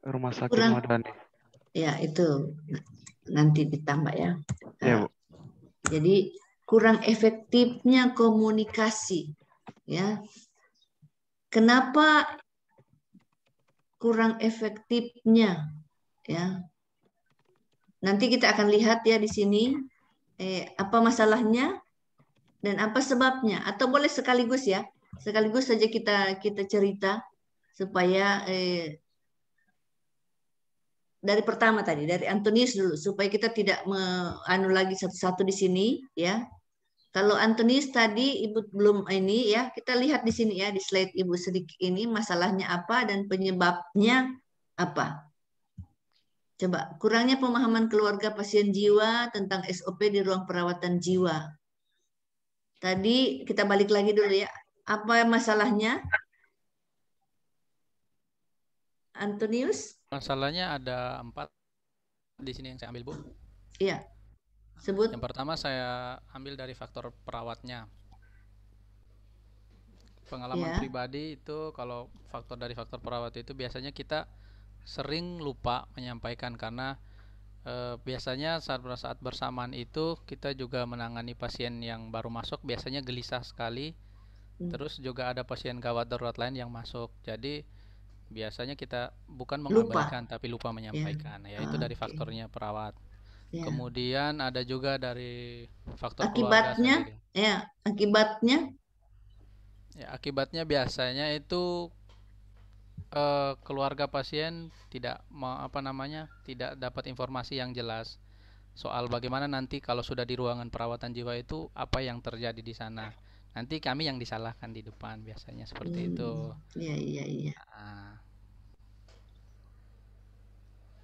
Rumah Sakit Madani. Ya, itu nanti ditambah ya. Ya, Bu. Jadi kurang efektifnya komunikasi, ya. Kenapa kurang efektifnya, ya? Nanti kita akan lihat ya di sini apa masalahnya dan apa sebabnya, atau boleh sekaligus ya, sekaligus saja kita cerita supaya dari pertama tadi, dari Antonius dulu, supaya kita tidak lagi satu-satu di sini, ya. Kalau Antonius tadi Ibu belum ini ya, kita lihat di sini ya, di slide Ibu sedikit ini masalahnya apa dan penyebabnya apa. Coba, kurangnya pemahaman keluarga pasien jiwa tentang SOP di ruang perawatan jiwa. Tadi kita balik lagi dulu ya. Apa masalahnya? Antonius? Masalahnya ada 4 di sini yang saya ambil, Bu. Iya. Sebut. Yang pertama saya ambil dari faktor perawatnya. Pengalaman pribadi itu kalau dari faktor perawat itu biasanya kita sering lupa menyampaikan karena biasanya saat bersamaan itu kita juga menangani pasien yang baru masuk biasanya gelisah sekali. Terus juga ada pasien gawat darurat lain yang masuk. Jadi biasanya kita bukan mengabaikan tapi lupa menyampaikan. Ya itu dari faktornya perawat. Kemudian ada juga dari faktor keluarga sendiri. Akibatnya? Ya, akibatnya biasanya itu keluarga pasien tidak tidak dapat informasi yang jelas soal bagaimana nanti kalau sudah di ruangan perawatan jiwa itu apa yang terjadi di sana. Nanti kami yang disalahkan di depan biasanya seperti itu. Iya.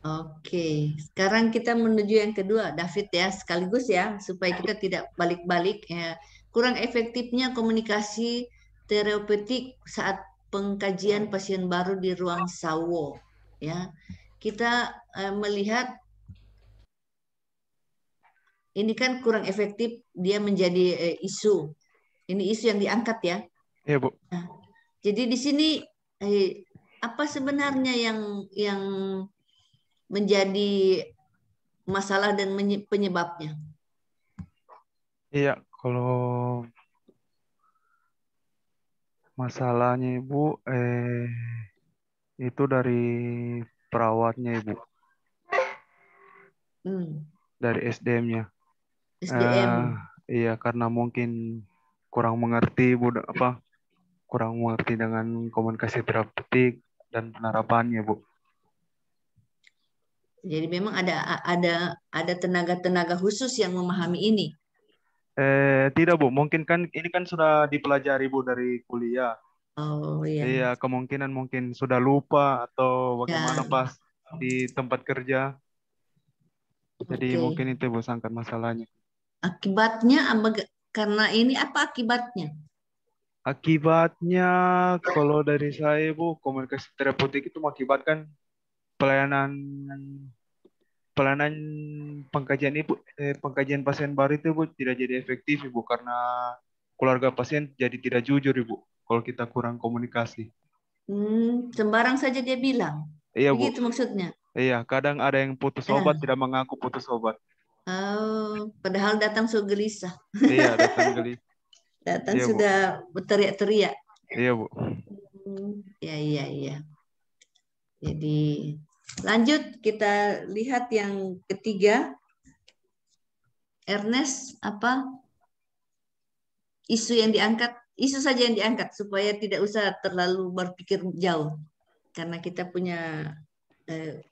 Oke, sekarang kita menuju yang kedua, David ya, sekaligus ya, supaya kita tidak balik-balik ya. Kurang efektifnya komunikasi terapeutik saat pengkajian pasien baru di ruang SAWO ya. Kita melihat ini kan kurang efektif dia menjadi isu. Ini isu yang diangkat ya. Iya, Bu. Nah, jadi di sini apa sebenarnya yang menjadi masalah dan penyebabnya? Iya, kalau masalahnya Ibu itu dari perawatnya Ibu. Dari SDM-nya. SDM. Iya, karena mungkin kurang mengerti kurang mengerti dengan komunikasi terapeutik dan penerapannya, Bu. Jadi memang ada tenaga-tenaga khusus yang memahami ini. Tidak, Bu. Mungkin kan ini kan sudah dipelajari, Bu, dari kuliah. Oh iya. Iya, kemungkinan mungkin sudah lupa atau bagaimana pas di tempat kerja. Jadi mungkin itu, Bu, sangkat masalahnya. Akibatnya karena ini apa akibatnya? Akibatnya kalau dari saya, Bu, komunikasi terapeutik itu mengakibatkan pelayanan pengkajian pasien baru itu, Bu, tidak jadi efektif, Ibu, karena keluarga pasien jadi tidak jujur, Ibu, kalau kita kurang komunikasi. Sembarang saja dia bilang. Iya, begitu Bu. Maksudnya. Iya, kadang ada yang putus obat tidak mengaku putus obat. Oh, padahal datang so gelisah. Iya, datang gelisah. Datang iya, sudah berteriak-teriak. Iya, Bu. Iya. Jadi lanjut kita lihat yang ketiga. Ernest, apa isu yang diangkat? Isu saja yang diangkat supaya tidak usah terlalu berpikir jauh. Karena kita punya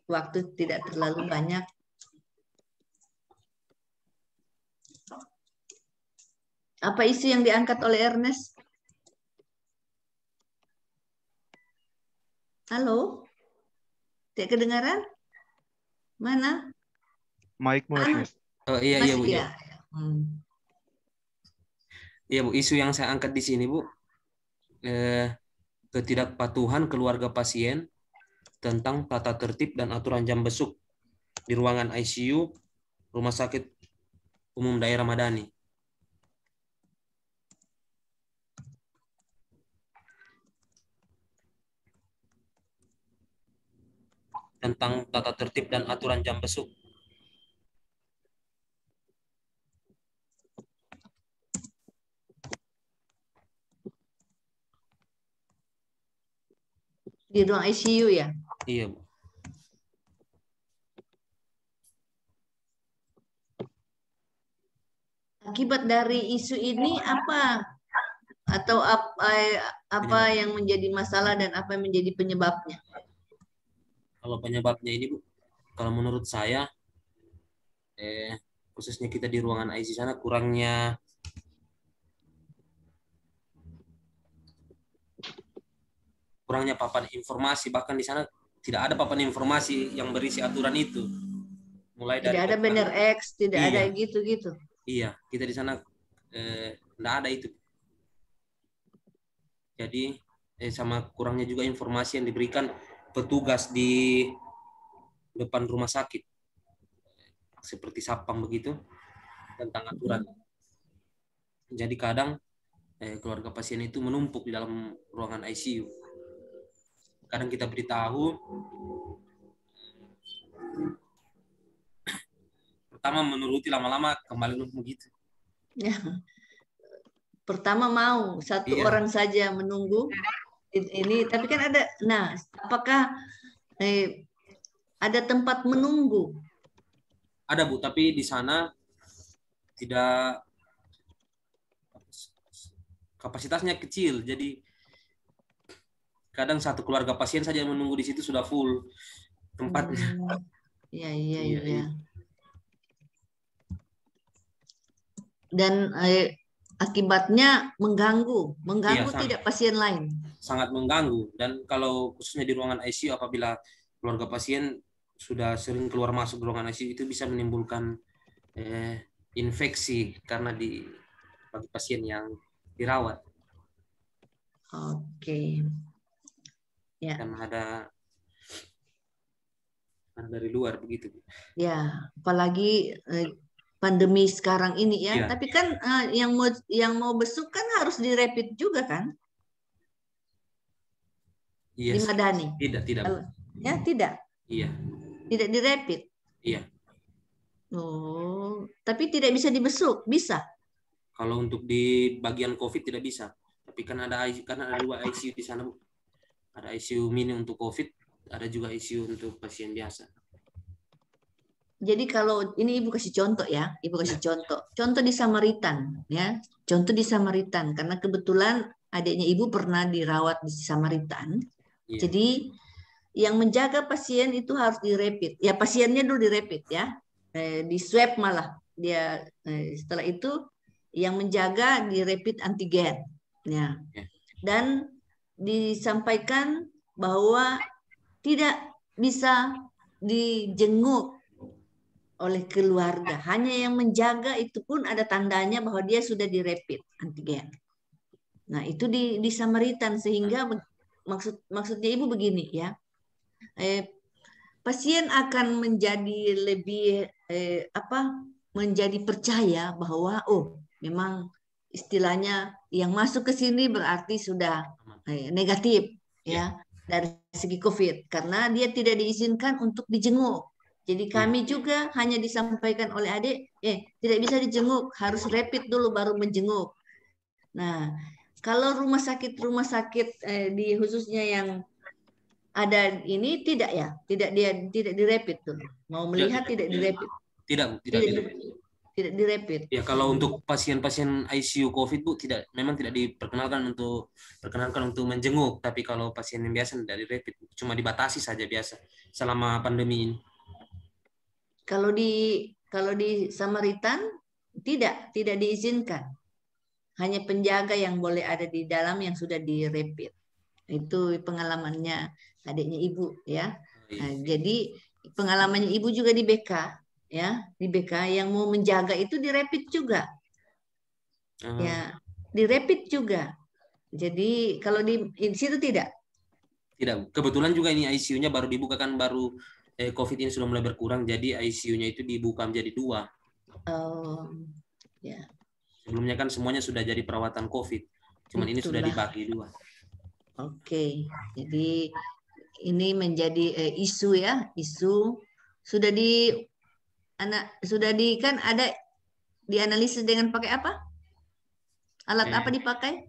waktu tidak terlalu banyak. Apa isu yang diangkat oleh Ernest? Halo? Tidak kedengaran? Mana? Mike Ernest. Oh iya Bu. Iya Bu, isu yang saya angkat di sini Bu, ketidakpatuhan keluarga pasien tentang tata tertib dan aturan jam besuk di ruangan ICU Rumah Sakit Umum Daerah Madani. Tentang tata tertib dan aturan jam besuk. Di ruang ICU ya? Iya, Bu. Akibat dari isu ini apa? Atau apa yang menjadi masalah dan apa yang menjadi penyebabnya? Kalau penyebabnya ini Bu, kalau menurut saya khususnya kita di ruangan ICU sana kurangnya papan informasi, bahkan di sana tidak ada papan informasi yang berisi aturan itu. Mulai dari tidak ada banner X, tidak ada gitu-gitu. Iya, kita di sana tidak ada itu. Jadi sama kurangnya juga informasi yang diberikan petugas di depan rumah sakit seperti sapam begitu tentang aturan. Jadi kadang keluarga pasien itu menumpuk di dalam ruangan ICU. Kadang kita beritahu, pertama menuruti, lama-lama kembali numpuk gitu. Ya. Pertama mau satu orang saja menunggu ini, tapi kan ada. Nah, apakah ada tempat menunggu? Ada Bu, tapi di sana tidak, kapasitasnya kecil, jadi kadang satu keluarga pasien saja menunggu di situ sudah full tempatnya. Iya. Dan akibatnya mengganggu tidak pasien lain. Sangat mengganggu, dan kalau khususnya di ruangan ICU apabila keluarga pasien sudah sering keluar masuk ruangan ICU itu bisa menimbulkan infeksi karena bagi pasien yang dirawat. Oke. Ya. Karena ada dari luar begitu. Ya, apalagi pandemi sekarang ini ya. Tapi kan yang mau besuk kan harus direpit juga kan? Di Madani. Tidak. Ya, tidak. Iya. Tidak direpit. Iya. Oh, tapi tidak bisa dibesuk, bisa? Kalau untuk di bagian COVID tidak bisa. Tapi kan ada dua ICU di sana, Bu. Ada ICU mini untuk COVID, ada juga ICU untuk pasien biasa. Jadi kalau ini Ibu kasih contoh ya, contoh di Samaritan ya, contoh di Samaritan karena kebetulan adiknya Ibu pernah dirawat di Samaritan. Jadi yang menjaga pasien itu harus direpit. Ya pasiennya dulu direpit ya, di swab malah dia. Setelah itu yang menjaga direpit antigen ya, dan disampaikan bahwa tidak bisa dijenguk oleh keluarga, hanya yang menjaga itu pun ada tandanya bahwa dia sudah direpit antigen. Nah itu di Samaritan, sehingga maksudnya Ibu begini ya, pasien akan menjadi lebih menjadi percaya bahwa memang istilahnya yang masuk ke sini berarti sudah negatif ya dari segi COVID, karena dia tidak diizinkan untuk dijenguk. Jadi kami juga hanya disampaikan oleh adik, tidak bisa dijenguk, harus rapid dulu baru menjenguk. Nah, kalau rumah sakit di khususnya yang ada ini tidak ya, tidak dirapid dulu. Mau melihat tidak dirapid. Tidak dirapid. Ya kalau untuk pasien-pasien ICU COVID Bu memang tidak diperkenalkan untuk menjenguk, tapi kalau pasien yang biasa tidak dirapid, cuma dibatasi saja biasa selama pandemi ini. Kalau di Samaritan tidak diizinkan. Hanya penjaga yang boleh ada di dalam yang sudah dirapid. Itu pengalamannya adiknya Ibu ya. Nah, jadi pengalamannya Ibu juga di BK ya, di BK yang mau menjaga itu dirapid juga. Ya, dirapid juga. Jadi kalau di situ tidak. Tidak. Kebetulan juga ini ICU-nya baru dibuka kan, baru COVID ini sudah mulai berkurang, jadi ICU-nya itu dibuka menjadi 2. Oh, ya. Sebelumnya kan semuanya sudah jadi perawatan COVID, cuman ini sudah dibagi 2. Oke, jadi ini menjadi isu ya, isu sudah kan ada dianalisis dengan pakai apa? Alat apa dipakai?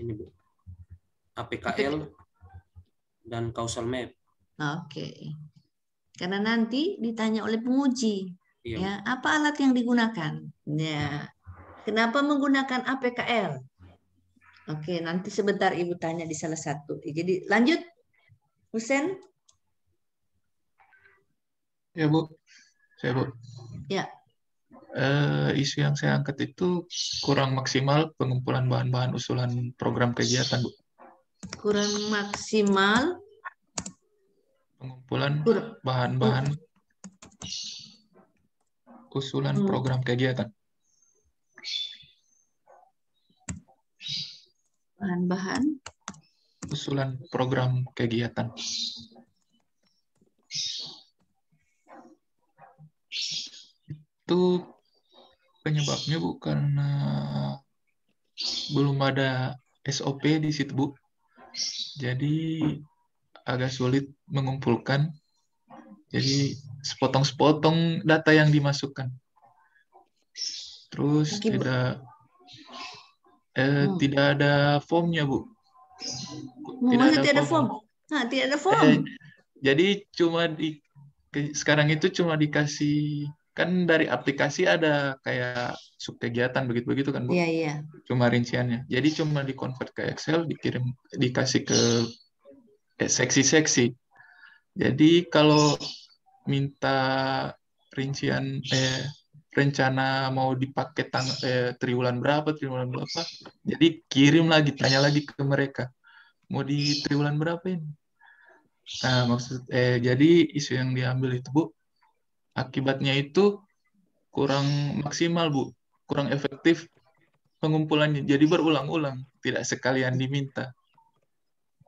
Ini Bu, APKL dan causal map. Oke. Karena nanti ditanya oleh penguji, ya apa alat yang digunakan? Ya, kenapa menggunakan APKL? Oke, nanti sebentar Ibu tanya di salah satu. Jadi lanjut, Husen. Ya Bu, saya Bu. Ya. Isu yang saya angkat itu kurang maksimal pengumpulan bahan-bahan usulan program kegiatan Bu. Kurang maksimal pengumpulan bahan-bahan usulan program kegiatan. Bahan-bahan. Usulan program kegiatan. Itu penyebabnya Bu karena belum ada SOP di situ Bu. Jadi agak sulit mengumpulkan. Jadi sepotong-sepotong data yang dimasukkan. Terus tidak ada formnya Bu. Tidak ada form. Nah, tidak ada form. Jadi sekarang itu cuma dikasih, kan dari aplikasi ada kayak subkegiatan begitu kan Bu? Iya, iya. Cuma rinciannya. Jadi cuma dikonvert ke Excel, dikasih ke seksi-seksi. Jadi kalau minta rincian rencana mau dipakai triwulan berapa, jadi kirim lagi, tanya lagi ke mereka, mau di triwulan berapa ini? Nah, jadi isu yang diambil itu Bu, akibatnya itu kurang maksimal Bu, kurang efektif pengumpulannya, jadi berulang-ulang, tidak sekalian diminta.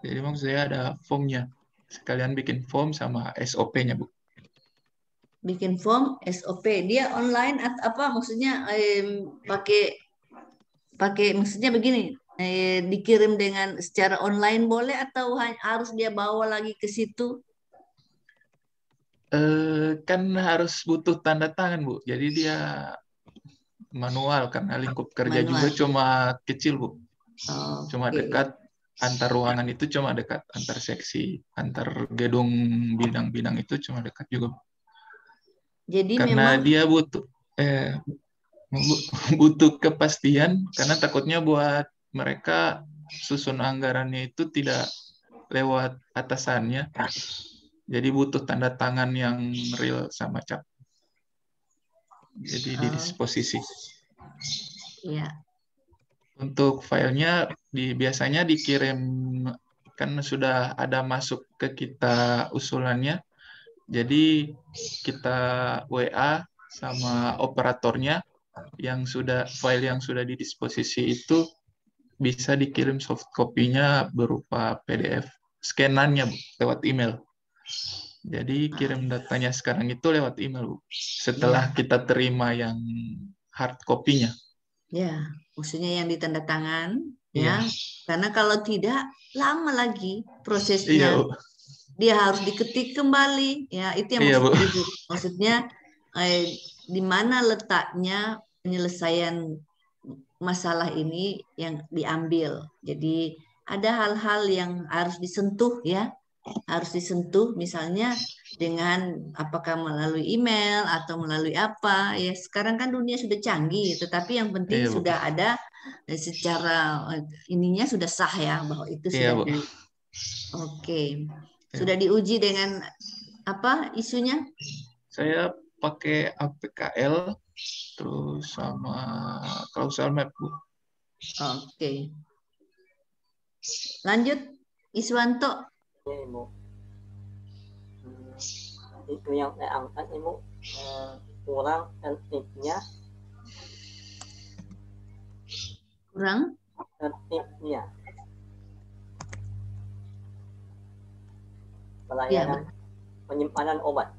Jadi maksud saya ada formnya, sekalian bikin form sama SOP-nya Bu. Bikin form SOP, dia online atau apa maksudnya? Pakai maksudnya begini, dikirim dengan secara online boleh atau harus dia bawa lagi ke situ? Kan harus butuh tanda tangan Bu, jadi dia manual karena lingkup kerja juga cuma kecil Bu, cuma dekat antar ruangan itu cuma dekat, antar seksi, antar gedung bidang-bidang itu cuma dekat juga. Jadi karena memang dia butuh kepastian karena takutnya buat mereka susun anggarannya itu tidak lewat atasannya. Jadi butuh tanda tangan yang real sama cap. Jadi di disposisi. Iya. Untuk filenya biasanya dikirim, kan sudah ada masuk ke kita usulannya. Jadi kita WA sama operatornya yang file yang sudah didisposisi itu bisa dikirim soft copy-nya berupa PDF. Scan-annya lewat email. Jadi kirim datanya sekarang itu lewat email Bu. Setelah kita terima yang hard copy-nya. Ya, maksudnya yang ditanda tangan, ya. Karena kalau tidak lama lagi prosesnya. Iya, dia harus diketik kembali, ya itu yang maksudnya di mana letaknya penyelesaian masalah ini yang diambil. Jadi ada hal-hal yang harus disentuh ya, harus disentuh misalnya dengan apakah melalui email atau melalui apa ya. Sekarang kan dunia sudah canggih, tetapi yang penting sudah ada secara ininya sudah sah ya bahwa itu sudah Oke. Sudah diuji dengan apa isunya? Saya pakai APKL terus sama causal map Bu. Oke. Lanjut Iswanto. Ibu. Itu yang saya angkat Ibu, kurang tertibnya. Kurang tertibnya. Pelayanan penyimpanan obat.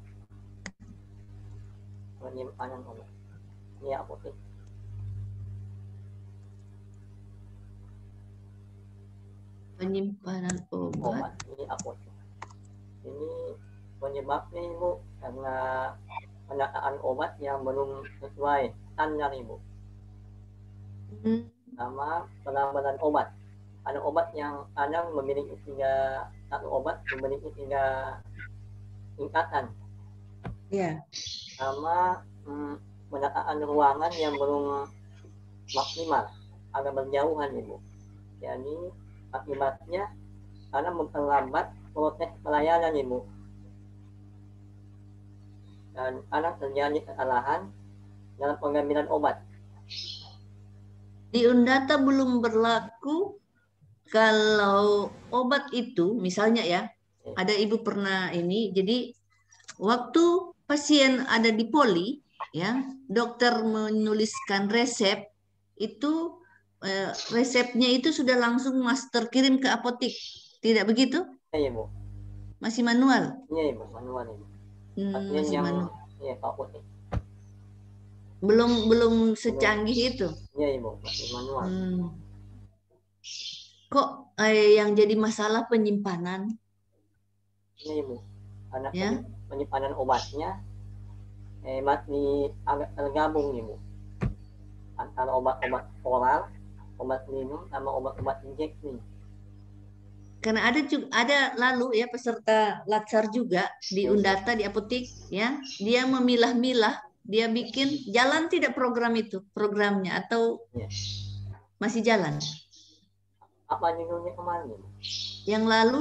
Penyimpanan obat. Ini apotek. Penyimpanan obat. Ini apotek. Ini penyebabnya Ibu karena pendataan obat yang belum sesuai standar Ibu. Sama penambahan obat. Ada obat yang kadang memiliki satu obat memiliki 3 tingkatan. Iya. Sama pendataan ruangan yang belum maksimal, agak berjauhan Ibu. Jadi akibatnya karena memperlambat proses pelayanan Ibu. Dan anak terjadi kesalahan dalam pengambilan obat. Di Undata belum berlaku kalau obat itu misalnya ya, ada ibu pernah ini, jadi waktu pasien ada di poli ya, dokter menuliskan resep itu resepnya itu sudah langsung master kirim ke apotik, tidak begitu? Iya, Bu. Masih manual? Iya, Ibu, manual Ibu. Masih manual. Iya, Pak Putih. Belum secanggih itu. Iya, Ibu, masih manual. Kok yang jadi masalah penyimpanan? Iya, Ibu. Penyimpanan obatnya masih agak tergabung nih, Bu. Antara obat-obat oral, obat minum, sama obat-obat injeksi. Karena ada lalu ya peserta latsar juga di Undata di apotik ya, dia memilah-milah, dia bikin jalan tidak program itu programnya atau masih jalan? Apa judulnya kemarin? Yang lalu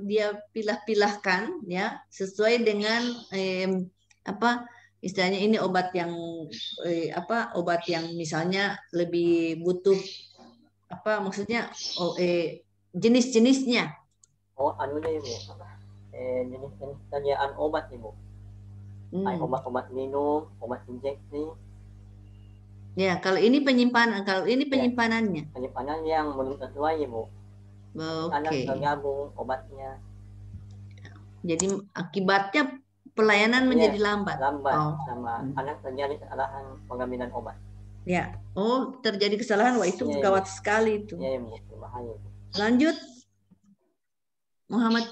dia pilah-pilahkan ya sesuai dengan apa istilahnya ini obat yang obat yang misalnya lebih butuh apa maksudnya jenis-jenisnya. Oh, anunya Ibu. Jenis penyediaan obat Ibu. Obat-obat minum, obat injeksi. Ya, kalau ini penyimpanannya. Penyimpanan yang belum sesuai Ibu. Karena tergabung obatnya. Jadi akibatnya pelayanan menjadi lambat. Sama anak terjadi kesalahan pengambilan obat. Ya, terjadi kesalahan, wah itu gawat sekali itu. Iya, Ibu, bahaya. Lanjut, Muhammad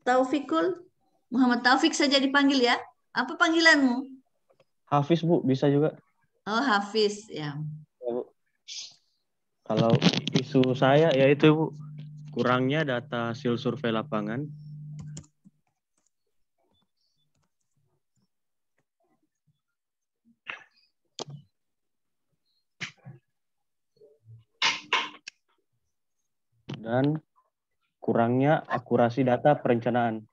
Taufik saja dipanggil ya. Apa panggilanmu? Hafiz, Bu, bisa juga. Oh, Hafiz ya. Kalau isu saya yaitu, Bu, kurangnya data hasil survei lapangan. Dan kurangnya akurasi data perencanaan.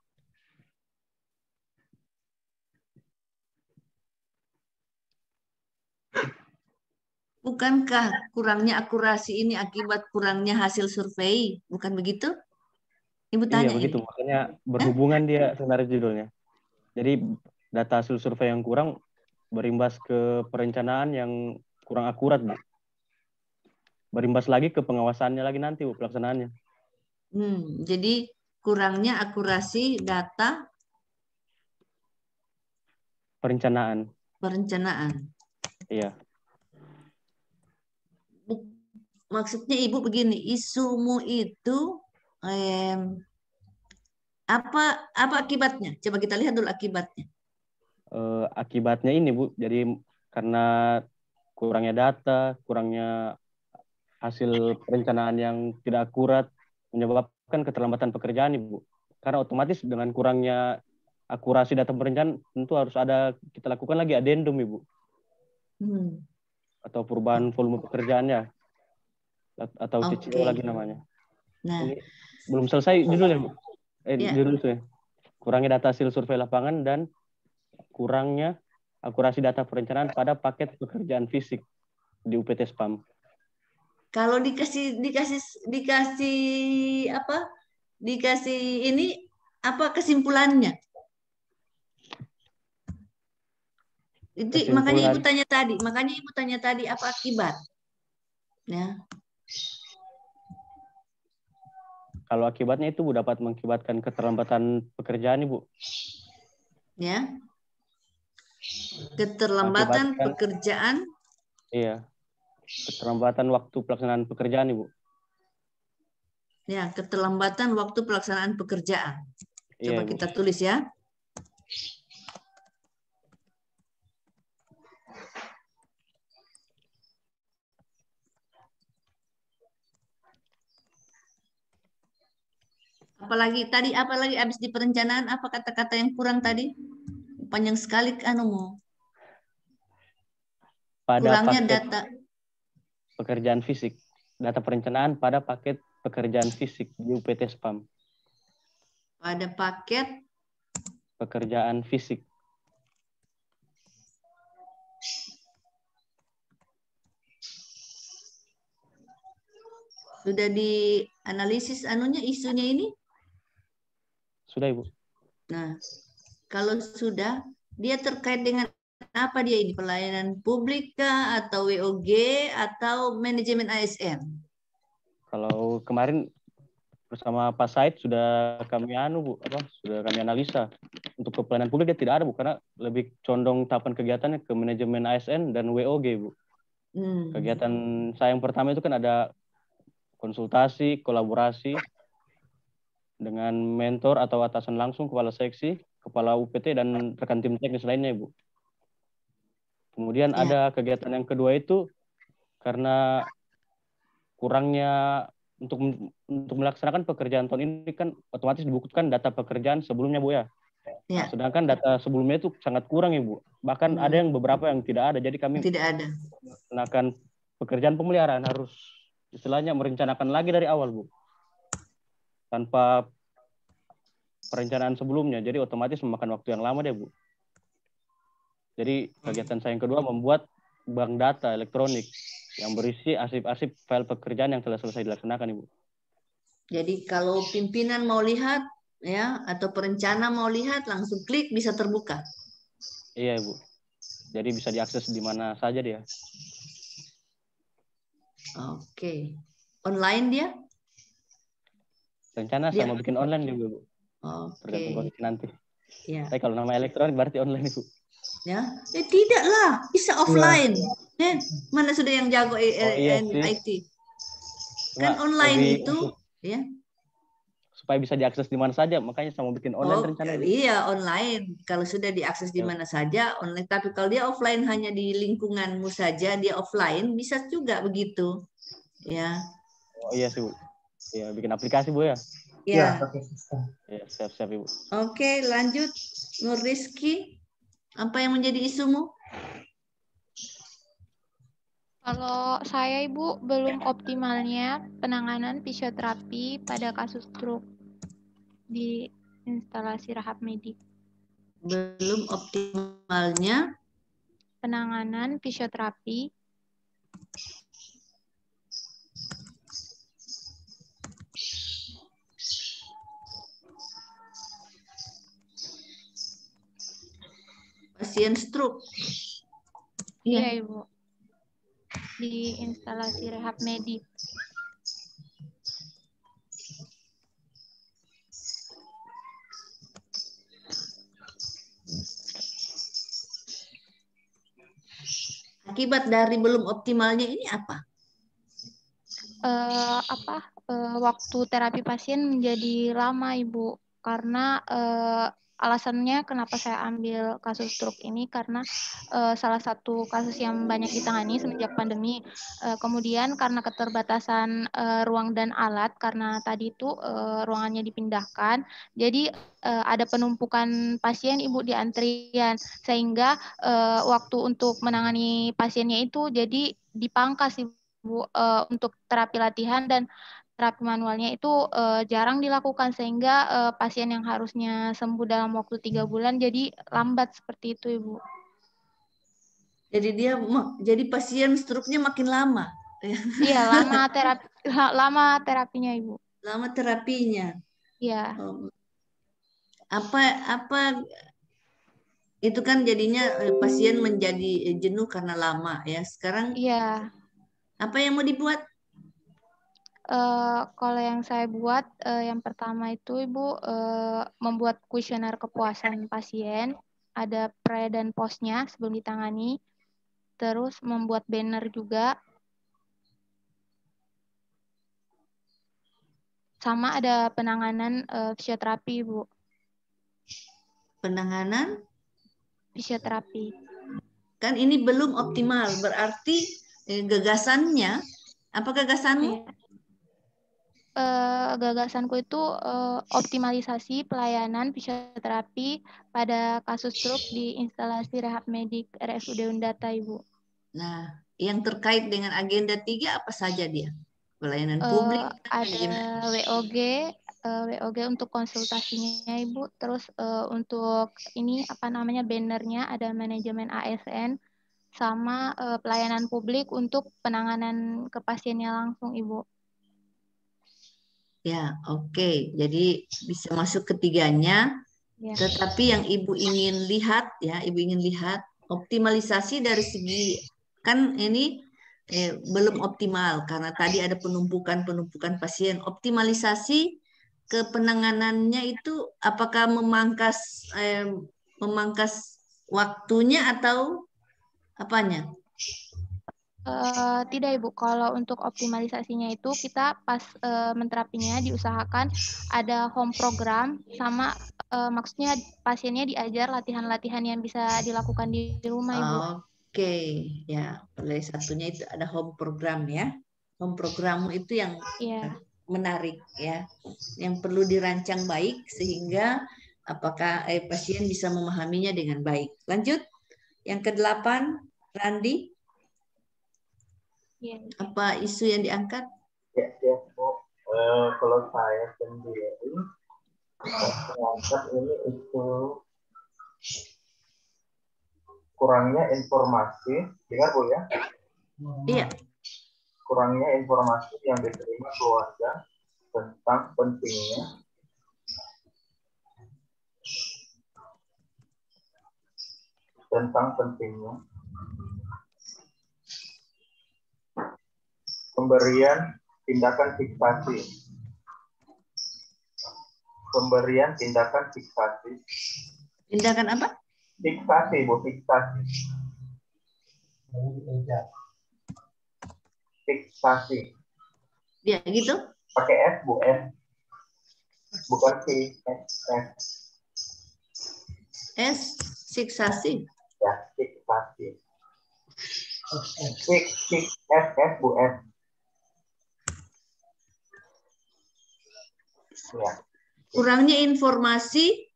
Bukankah kurangnya akurasi ini akibat kurangnya hasil survei? Bukan begitu? Ibu tanya. Iya, begitu. Makanya berhubungan dia sebenarnya judulnya. Jadi data hasil survei yang kurang berimbas ke perencanaan yang kurang akurat, Bu. Berimbas lagi ke pengawasannya lagi nanti, Bu, pelaksanaannya. Jadi kurangnya akurasi data perencanaan. Iya. Maksudnya Ibu begini, isumu itu apa akibatnya? Coba kita lihat dulu akibatnya. Akibatnya ini, Bu, jadi karena kurangnya data, kurangnya hasil perencanaan yang tidak akurat menyebabkan keterlambatan pekerjaan, Ibu. Karena otomatis dengan kurangnya akurasi data perencanaan tentu harus kita lakukan lagi adendum, Ibu. Atau perubahan volume pekerjaannya. Atau CCO lagi namanya. Nah, ini belum selesai judulnya, Bu. Judul itu ya. Kurangnya data hasil survei lapangan dan kurangnya akurasi data perencanaan pada paket pekerjaan fisik di UPT SPAM. Kalau dikasih ini apa kesimpulannya? Itu makanya Ibu tanya tadi apa akibat? Ya. Kalau akibatnya itu, Bu, dapat mengakibatkan keterlambatan pekerjaan, Ibu. Ya. Keterlambatan pekerjaan. Iya. Keterlambatan waktu pelaksanaan pekerjaan, Ibu. Ya, keterlambatan waktu pelaksanaan pekerjaan. Coba iya, kita tulis ya. Apalagi habis di perencanaan apa kata-kata yang kurang tadi? Panjang sekali anumu. Kurangnya data pekerjaan fisik, data perencanaan pada paket pekerjaan fisik di UPT SPAM. Pada paket pekerjaan fisik. Sudah dianalisis isunya ini? Sudah, Ibu. Nah, kalau sudah, dia terkait dengan apa dia ini? Pelayanan publik kah, atau WOG, atau manajemen ASN? Kalau kemarin bersama Pak Said sudah kami sudah kami analisa. Untuk pelayanan publik dia tidak ada, Bu, karena lebih condong tahapan kegiatannya ke manajemen ASN dan WOG, Bu. Kegiatan saya yang pertama itu kan ada konsultasi, kolaborasi dengan mentor atau atasan langsung, kepala seksi, kepala UPT, dan rekan tim teknis lainnya, Bu. Kemudian ada kegiatan yang kedua itu karena kurangnya untuk melaksanakan pekerjaan tahun ini kan otomatis dibukukan data pekerjaan sebelumnya, Bu, ya. Nah, sedangkan data sebelumnya itu sangat kurang, Ibu. Bahkan ada yang beberapa yang tidak ada. Jadi kami melaksanakan pekerjaan pemeliharaan harus istilahnya merencanakan lagi dari awal, Bu. Tanpa perencanaan sebelumnya. Jadi otomatis memakan waktu yang lama deh, Bu. Jadi kegiatan saya yang kedua membuat bank data elektronik yang berisi arsip-arsip file pekerjaan yang telah selesai dilaksanakan, Ibu. Jadi kalau pimpinan mau lihat ya, atau perencana mau lihat, langsung klik bisa terbuka. Iya, Ibu. Jadi bisa diakses di mana saja dia. Oke. Online dia? Rencana saya mau bikin online juga, Bu. Tergantung kondisi nanti. Ya. Tapi kalau nama elektronik berarti online, Ibu. Ya, tidaklah, bisa offline. Mana sudah yang jago IT? Kan online itu, ya. Supaya bisa diakses di mana saja, makanya saya mau bikin online rencana. Iya, online. Kalau sudah diakses di mana saja, online. Tapi kalau dia offline hanya di lingkunganmu saja, dia offline, bisa juga begitu. Ya. Oh iya sih, Bu. Ya, bikin aplikasi, Bu, ya. Ya. Ya, siap-siap, Ibu. Oke, lanjut. Nur Rizky, apa yang menjadi isumu? Kalau saya, Ibu, belum optimalnya penanganan fisioterapi pada kasus stroke di instalasi Rahab Medik. Belum optimalnya penanganan fisioterapi pasien stroke. Iya, Ibu. Di instalasi Rahab Medik. Akibat dari belum optimalnya ini apa? Waktu terapi pasien menjadi lama, Ibu. Karena alasannya kenapa saya ambil kasus stroke ini karena salah satu kasus yang banyak ditangani semenjak pandemi. Kemudian karena keterbatasan ruang dan alat, karena tadi itu ruangannya dipindahkan, jadi ada penumpukan pasien, Ibu, di antrian, sehingga waktu untuk menangani pasiennya itu jadi dipangkas, Ibu, untuk terapi latihan dan terapi manualnya itu jarang dilakukan, sehingga pasien yang harusnya sembuh dalam waktu 3 bulan jadi lambat seperti itu, Ibu. Jadi pasien struknya makin lama. Iya, lama terapinya, Ibu. Lama terapinya. Iya. Apa itu kan jadinya pasien menjadi jenuh karena lama ya. Sekarang apa yang mau dibuat? Kalau yang saya buat, yang pertama itu, Ibu, membuat kuesioner kepuasan pasien, ada pre dan postnya sebelum ditangani, terus membuat banner juga, sama ada penanganan fisioterapi, Bu. Penanganan? Fisioterapi. Kan ini belum optimal, berarti gagasannya, apa gagasanmu? Gagasanku itu optimalisasi pelayanan fisioterapi pada kasus stroke di instalasi Rahab Medik RSUD Undata, Ibu. Nah, yang terkait dengan agenda 3 apa saja dia? Pelayanan publik? Ada WOG untuk konsultasinya, Ibu. Terus untuk ini bannernya ada manajemen ASN sama pelayanan publik untuk penanganan ke pasiennya langsung, Ibu. Ya, oke. Jadi bisa masuk ketiganya. Ya. Tetapi yang Ibu ingin lihat ya, Ibu ingin lihat Optimalisasi dari segi, kan ini belum optimal karena tadi ada penumpukan pasien. Optimalisasi ke penanganannya itu apakah memangkas waktunya atau apanya? Tidak Ibu, kalau untuk optimalisasinya itu kita pas menterapinya diusahakan ada home program sama maksudnya pasiennya diajar latihan-latihan yang bisa dilakukan di rumah Ibu. Oke, ya oleh satunya itu ada home program ya. Home program itu yang menarik ya, yang perlu dirancang baik sehingga apakah pasien bisa memahaminya dengan baik. Lanjut, yang ke-8, Randi. Apa isu yang diangkat? Ya, Bu. Kalau saya sendiri mengangkat ini isu kurangnya informasi, dengar Bu ya? Iya. Kurangnya informasi yang diterima keluarga tentang pentingnya pemberian tindakan fiksasi. Tindakan apa? Fiksasi, Bu, fiksasi. Fiksasi. Ya, gitu. Pakai S, Bu, S. Bukan C, S. S, fiksasi. Ya, fiksasi. S, Bu, S. Ya. Kurangnya informasi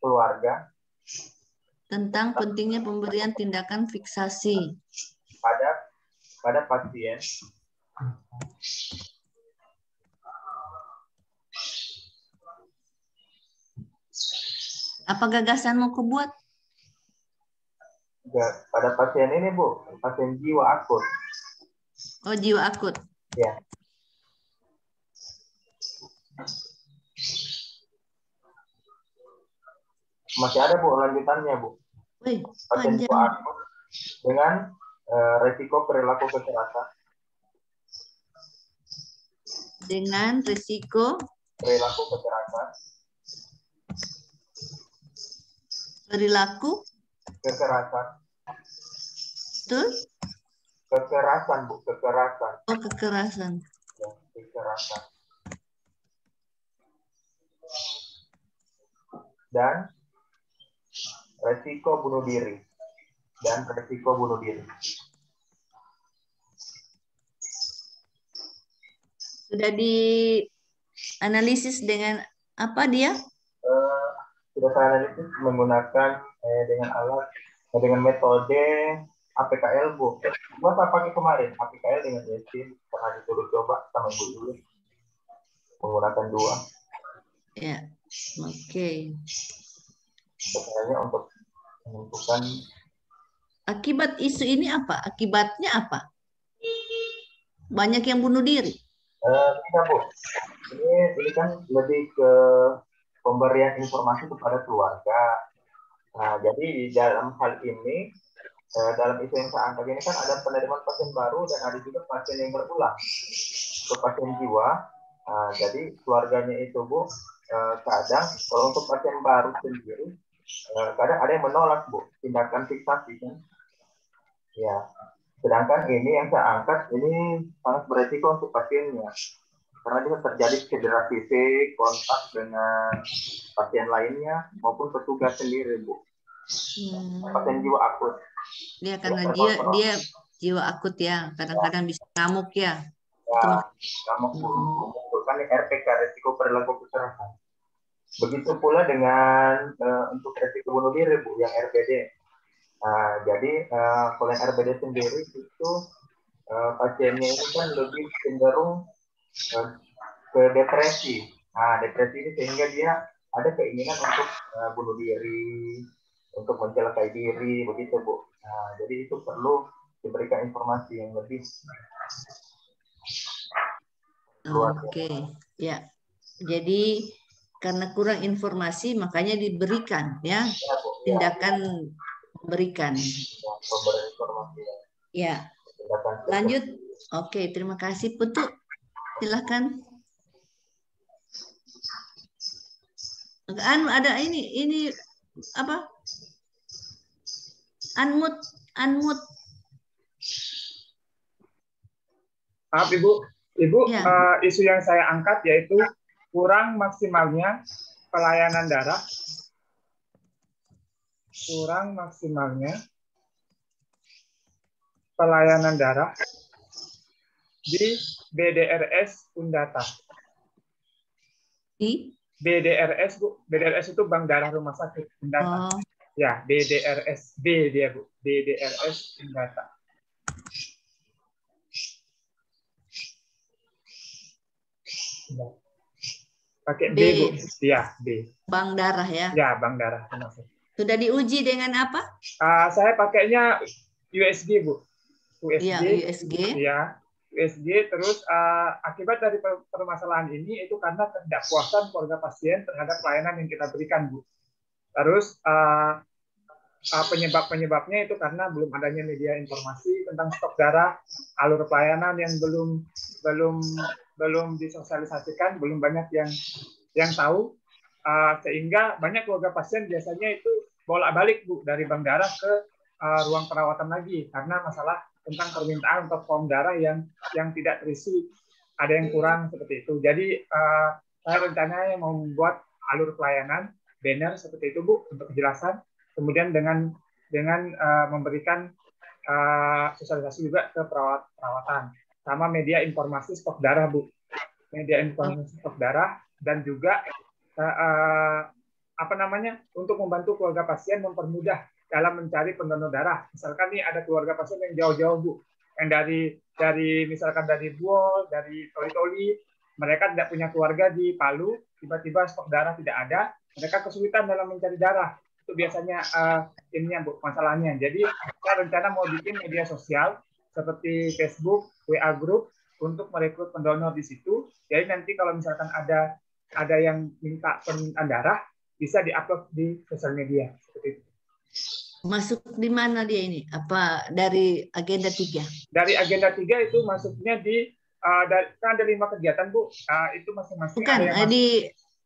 keluarga tentang pentingnya pemberian tindakan fiksasi pada pasien apa gagasanmu kebuat? Pada pasien ini Bu, pasien jiwa akut. Oh, jiwa akut. Ya. Masih ada Bu lanjutannya Bu. Pasien jiwa akut dengan resiko perilaku kekerasan. Dengan risiko perilaku kekerasan. Perilaku kekerasan. Betul? Kekerasan, Bu, kekerasan. Oh, kekerasan. Ya, kekerasan. Dan resiko bunuh diri. Sudah dianalisis dengan apa dia? Sudah saya analisis menggunakan dengan metode APKL, Bu. Gua tak pakai kemarin APKL dengan Yasin, pernah disuruh coba sama Ibu dulu. Menggunakan 2. Ya, oke. Sebenarnya untuk menentukan akibat isu ini apa? Akibatnya apa? Banyak yang bunuh diri. Tidak, Bu. Ini kan lebih ke pemberian informasi kepada keluarga. Nah, jadi di dalam hal ini, dalam isu yang saya angkat ini kan ada penerimaan pasien baru dan ada juga pasien yang berulang. Untuk pasien jiwa, jadi keluarganya itu Bu, kadang kalau untuk pasien baru sendiri, kadang ada yang menolak Bu, tindakan fiksasi kan. Ya, sedangkan ini yang saya angkat ini sangat beresiko untuk pasiennya. Karena bisa terjadi cedera fisik, kontak dengan pasien lainnya, maupun petugas sendiri, Bu. Pasien jiwa akut. Ya, karena dia jiwa akut ya, kadang-kadang bisa ngamuk ya. Ya, ngamuk, Bu. Mengumpulkan RPK, resiko perilaku kekerasan. Begitu pula dengan untuk resiko bunuh diri, Bu, yang RBD. Jadi, kalau yang RBD sendiri itu pasiennya ini kan lebih cenderung ke depresi. Depresi ini sehingga dia ada keinginan untuk bunuh diri, untuk mencelakai diri, begitu Bu. Jadi itu perlu diberikan informasi yang lebih. Oke, ya. Jadi karena kurang informasi makanya diberikan ya tindakan memberikan. Pemberian informasi. Ya. Lanjut. Oke, terima kasih Putu. Silakan. Ada ini apa? Unmute. Maaf Ibu, ya. Isu yang saya angkat yaitu kurang maksimalnya pelayanan daerah, di BDRS Undata. Di BDRS Bu, BDRS itu Bank Darah Rumah Sakit Undata. Oh. Ya, BDRS, B dia Bu, BDRS Undata. Pakai B, Bu. Ya, B. Bank Darah ya? Ya, Bank Darah Rumah Sakit. Sudah diuji dengan apa? Saya pakainya USG Bu. USG. Ya, USG. Ya, USG. Terus akibat dari permasalahan ini itu karena ketidakpuasan keluarga pasien terhadap pelayanan yang kita berikan, Bu. Terus penyebabnya itu karena belum adanya media informasi tentang stok darah, alur pelayanan yang belum disosialisasikan, belum banyak yang tahu, sehingga banyak keluarga pasien biasanya itu bolak-balik Bu dari bank darah ke ruang perawatan lagi karena masalah tentang permintaan untuk form darah yang tidak terisi, ada yang kurang seperti itu. Jadi saya rencananya mau membuat alur pelayanan banner seperti itu Bu untuk kejelasan, kemudian dengan memberikan sosialisasi juga ke perawatan sama media informasi stok darah Bu, media informasi stok darah, dan juga untuk membantu keluarga pasien mempermudah dalam mencari pendonor darah. Misalkan nih ada keluarga pasien yang jauh-jauh Bu, yang dari misalkan dari Buol, dari Toli-Toli, mereka tidak punya keluarga di Palu, tiba-tiba stok darah tidak ada, mereka kesulitan dalam mencari darah. Itu biasanya ininya Bu, masalahnya. Jadi saya rencana mau bikin media sosial seperti Facebook, WA Group untuk merekrut pendonor di situ. Jadi nanti kalau misalkan ada yang minta permintaan darah, bisa diupload di sosial media seperti itu. Masuk di mana dia ini? Apa dari agenda 3? Dari agenda 3 itu masuknya di kan ada 5 kegiatan Bu. Itu masing-masing. Bukan,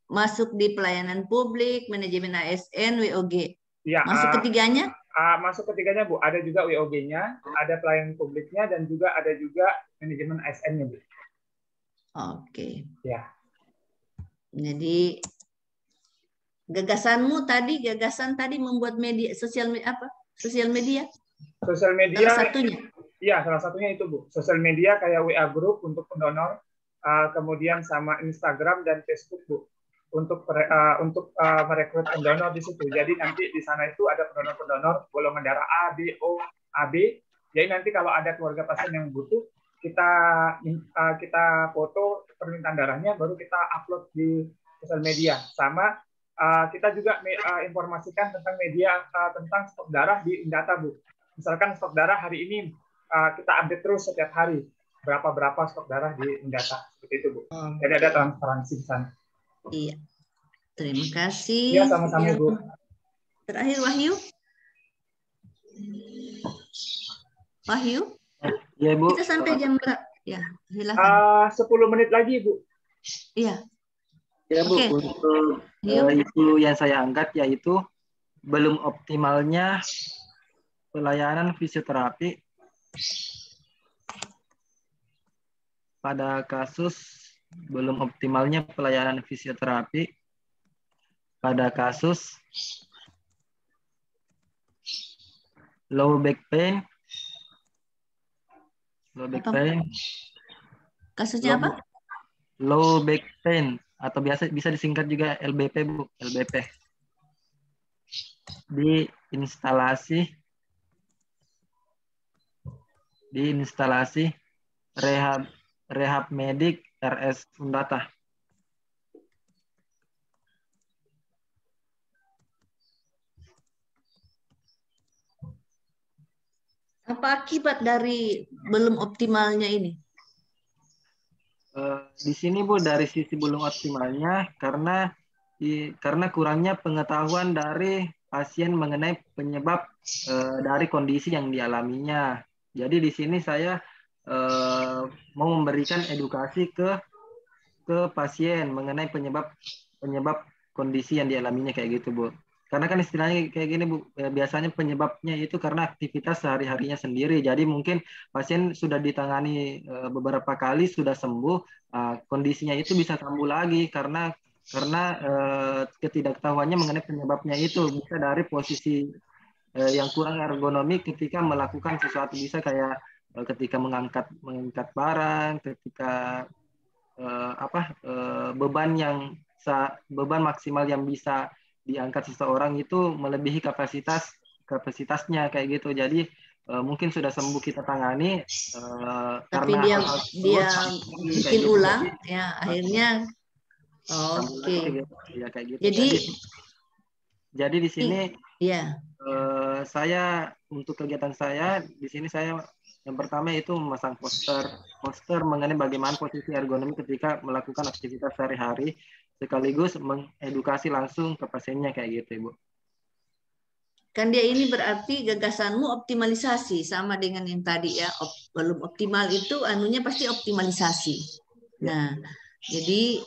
masuk di pelayanan publik, manajemen ASN, WOG. Ya, masuk ketiganya? Masuk ketiganya Bu. Ada juga WOG-nya, ada pelayanan publiknya, dan juga ada manajemen ASN-nya Bu. Oke. Ya. Jadi gagasan tadi membuat media sosial media. Sosial media salah satunya. Iya, salah satunya itu Bu. Sosial media kayak WA Group untuk pendonor, kemudian sama Instagram dan Facebook Bu untuk merekrut pendonor di situ. Jadi nanti di sana itu ada pendonor golongan darah A, B, O, AB. Jadi nanti kalau ada keluarga pasien yang butuh, kita foto permintaan darahnya, baru kita upload di sosial media. Sama kita juga informasikan tentang media tentang stok darah di Undata Bu. Misalkan stok darah hari ini kita update terus setiap hari berapa stok darah di Undata seperti itu Bu. Jadi ada transparansi di sana. Iya. Terima kasih. Iya, sama-sama Bu. Terakhir Wahyu. Ya Bu. Kita sampai jam berapa? Ya, silakan. 10 menit lagi Bu. Iya. Ya Bu, untuk isu yang saya angkat yaitu belum optimalnya pelayanan fisioterapi pada kasus low back pain. Kasusnya apa? Low back pain atau bisa disingkat juga LBP Bu, LBP. Di instalasi rehab medik RS Undata. Apa akibat dari belum optimalnya ini? Di sini Bu, dari sisi belum optimalnya karena kurangnya pengetahuan dari pasien mengenai penyebab dari kondisi yang dialaminya. Jadi di sini saya mau memberikan edukasi ke pasien mengenai penyebab kondisi yang dialaminya kayak gitu, Bu. Karena kan istilahnya kayak gini, Bu, biasanya penyebabnya itu karena aktivitas sehari-harinya sendiri. Jadi mungkin pasien sudah ditangani beberapa kali, sudah sembuh, kondisinya itu bisa kambuh lagi karena ketidaktahuannya mengenai penyebabnya itu. Bisa dari posisi yang kurang ergonomik ketika melakukan sesuatu, bisa kayak ketika mengangkat barang, ketika beban maksimal yang bisa diangkat seseorang itu melebihi kapasitasnya kayak gitu. Jadi mungkin sudah sembuh kita tangani, tapi karena dia bikin ulang ya akhirnya. Oke. Ya kayak gitu. Jadi di sini ya. Saya untuk kegiatan saya di sini, saya yang pertama itu memasang poster mengenai bagaimana posisi ergonomi ketika melakukan aktivitas sehari-hari, sekaligus mengedukasi langsung ke pasiennya kayak gitu, Ibu. Kan dia ini berarti gagasanmu optimalisasi sama dengan yang tadi ya. Belum optimal itu anunya pasti optimalisasi. Nah, jadi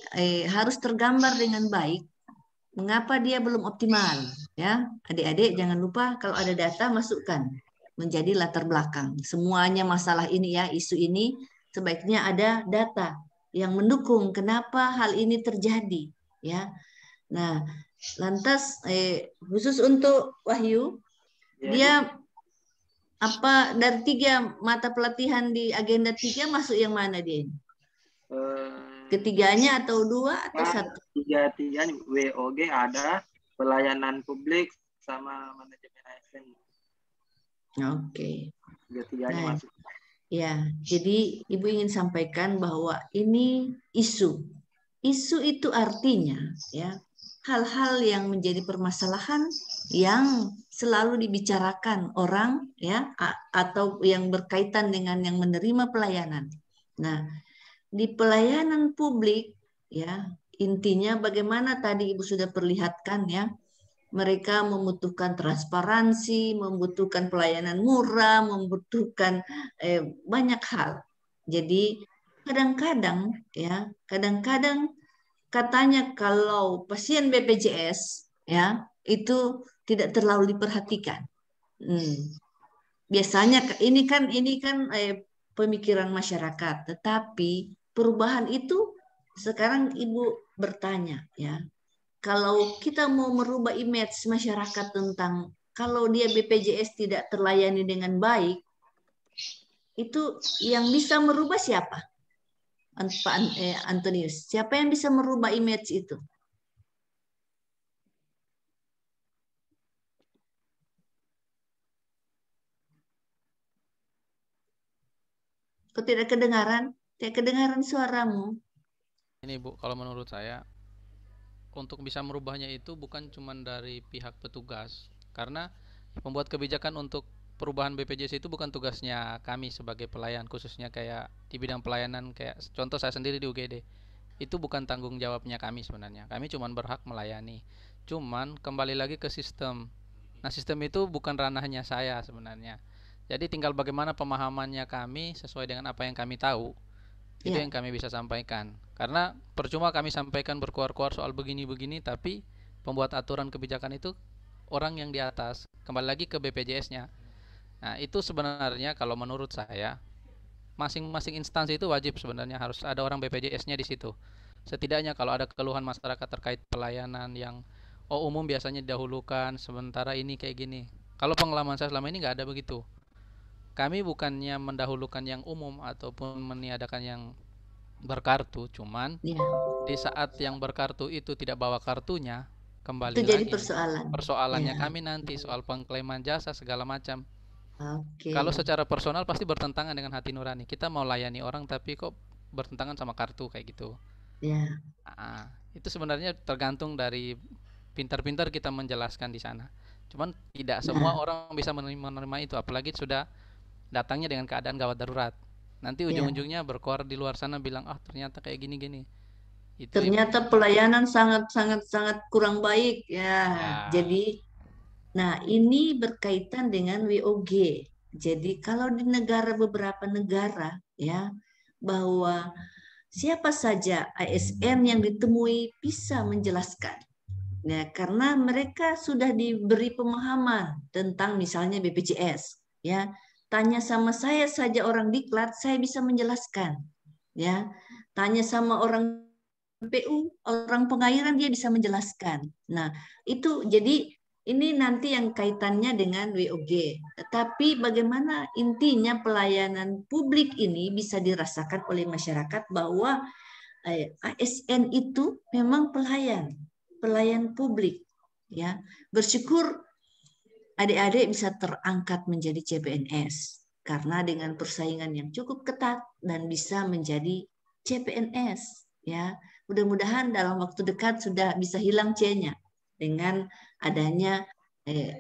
harus tergambar dengan baik mengapa dia belum optimal ya. Adik-adik jangan lupa kalau ada data masukkan menjadi latar belakang. Semuanya masalah ini ya, isu ini sebaiknya ada data yang mendukung kenapa hal ini terjadi ya. Nah, lantas khusus untuk Wahyu, dia apa dari 3 mata pelatihan di agenda 3 masuk yang mana dia? Ketiganya atau 2 atau 1? 3 WOG ada, pelayanan publik sama manajemen ASN. Oke. 3-tiganya masuk. Ya, jadi Ibu ingin sampaikan bahwa ini isu. Isu itu artinya ya hal-hal yang menjadi permasalahan yang selalu dibicarakan orang ya atau yang berkaitan dengan yang menerima pelayanan. Nah, di pelayanan publik ya intinya bagaimana tadi Ibu sudah perlihatkan ya, mereka membutuhkan transparansi, membutuhkan pelayanan murah, membutuhkan banyak hal. Jadi kadang-kadang katanya kalau pasien BPJS ya itu tidak terlalu diperhatikan. Biasanya ini kan pemikiran masyarakat, tetapi perubahan itu sekarang Ibu bertanya ya. Kalau kita mau merubah image masyarakat tentang kalau dia BPJS tidak terlayani dengan baik, itu yang bisa merubah siapa? Pak Antonius, siapa yang bisa merubah image itu? Kok tidak kedengaran? Tidak kedengaran suaramu. Ini Bu, kalau menurut saya untuk bisa merubahnya itu bukan cuma dari pihak petugas, karena membuat kebijakan untuk perubahan BPJS itu bukan tugasnya kami sebagai pelayan, khususnya kayak di bidang pelayanan, kayak contoh saya sendiri di UGD. Itu bukan tanggung jawabnya kami sebenarnya. Kami cuma berhak melayani. Cuman kembali lagi ke sistem. Nah, sistem itu bukan ranahnya saya sebenarnya. Jadi tinggal bagaimana pemahamannya kami sesuai dengan apa yang kami tahu. Itu yang kami bisa sampaikan. Karena percuma kami sampaikan berkuar-kuar soal begini-begini, tapi pembuat aturan kebijakan itu orang yang di atas. Kembali lagi ke BPJS-nya. Nah, itu sebenarnya kalau menurut saya masing-masing instansi itu wajib sebenarnya harus ada orang BPJS-nya di situ. Setidaknya kalau ada keluhan masyarakat terkait pelayanan yang umum biasanya didahulukan, sementara ini kayak gini. Kalau pengalaman saya selama ini nggak ada begitu. Kami bukannya mendahulukan yang umum ataupun meniadakan yang berkartu, cuman di saat yang berkartu itu tidak bawa kartunya, kembali itu lagi jadi persoalannya kami nanti soal pengklaiman jasa segala macam. Okay. Kalau secara personal pasti bertentangan dengan hati nurani. Kita mau layani orang tapi kok bertentangan sama kartu kayak gitu. Itu sebenarnya tergantung dari pintar-pintar kita menjelaskan di sana. Cuman tidak semua orang bisa menerima itu, apalagi sudah datangnya dengan keadaan gawat darurat. Nanti ujung-ujungnya berkoar di luar sana bilang ternyata kayak gini-gini. Ternyata pelayanan sangat kurang baik ya. Jadi Nah, ini berkaitan dengan WOG. Jadi kalau di beberapa negara ya, bahwa siapa saja ASN yang ditemui bisa menjelaskan. Ya, karena mereka sudah diberi pemahaman tentang misalnya BPJS, ya. Tanya sama saya saja orang diklat, saya bisa menjelaskan, ya. Tanya sama orang PU, orang pengairan dia bisa menjelaskan. Nah, itu jadi ini nanti yang kaitannya dengan WOG. Tetapi bagaimana intinya pelayanan publik ini bisa dirasakan oleh masyarakat bahwa ASN itu memang pelayan publik, ya. Bersyukur adik-adik bisa terangkat menjadi CPNS karena dengan persaingan yang cukup ketat dan bisa menjadi CPNS, ya. Mudah-mudahan dalam waktu dekat sudah bisa hilang C-nya dengan adanya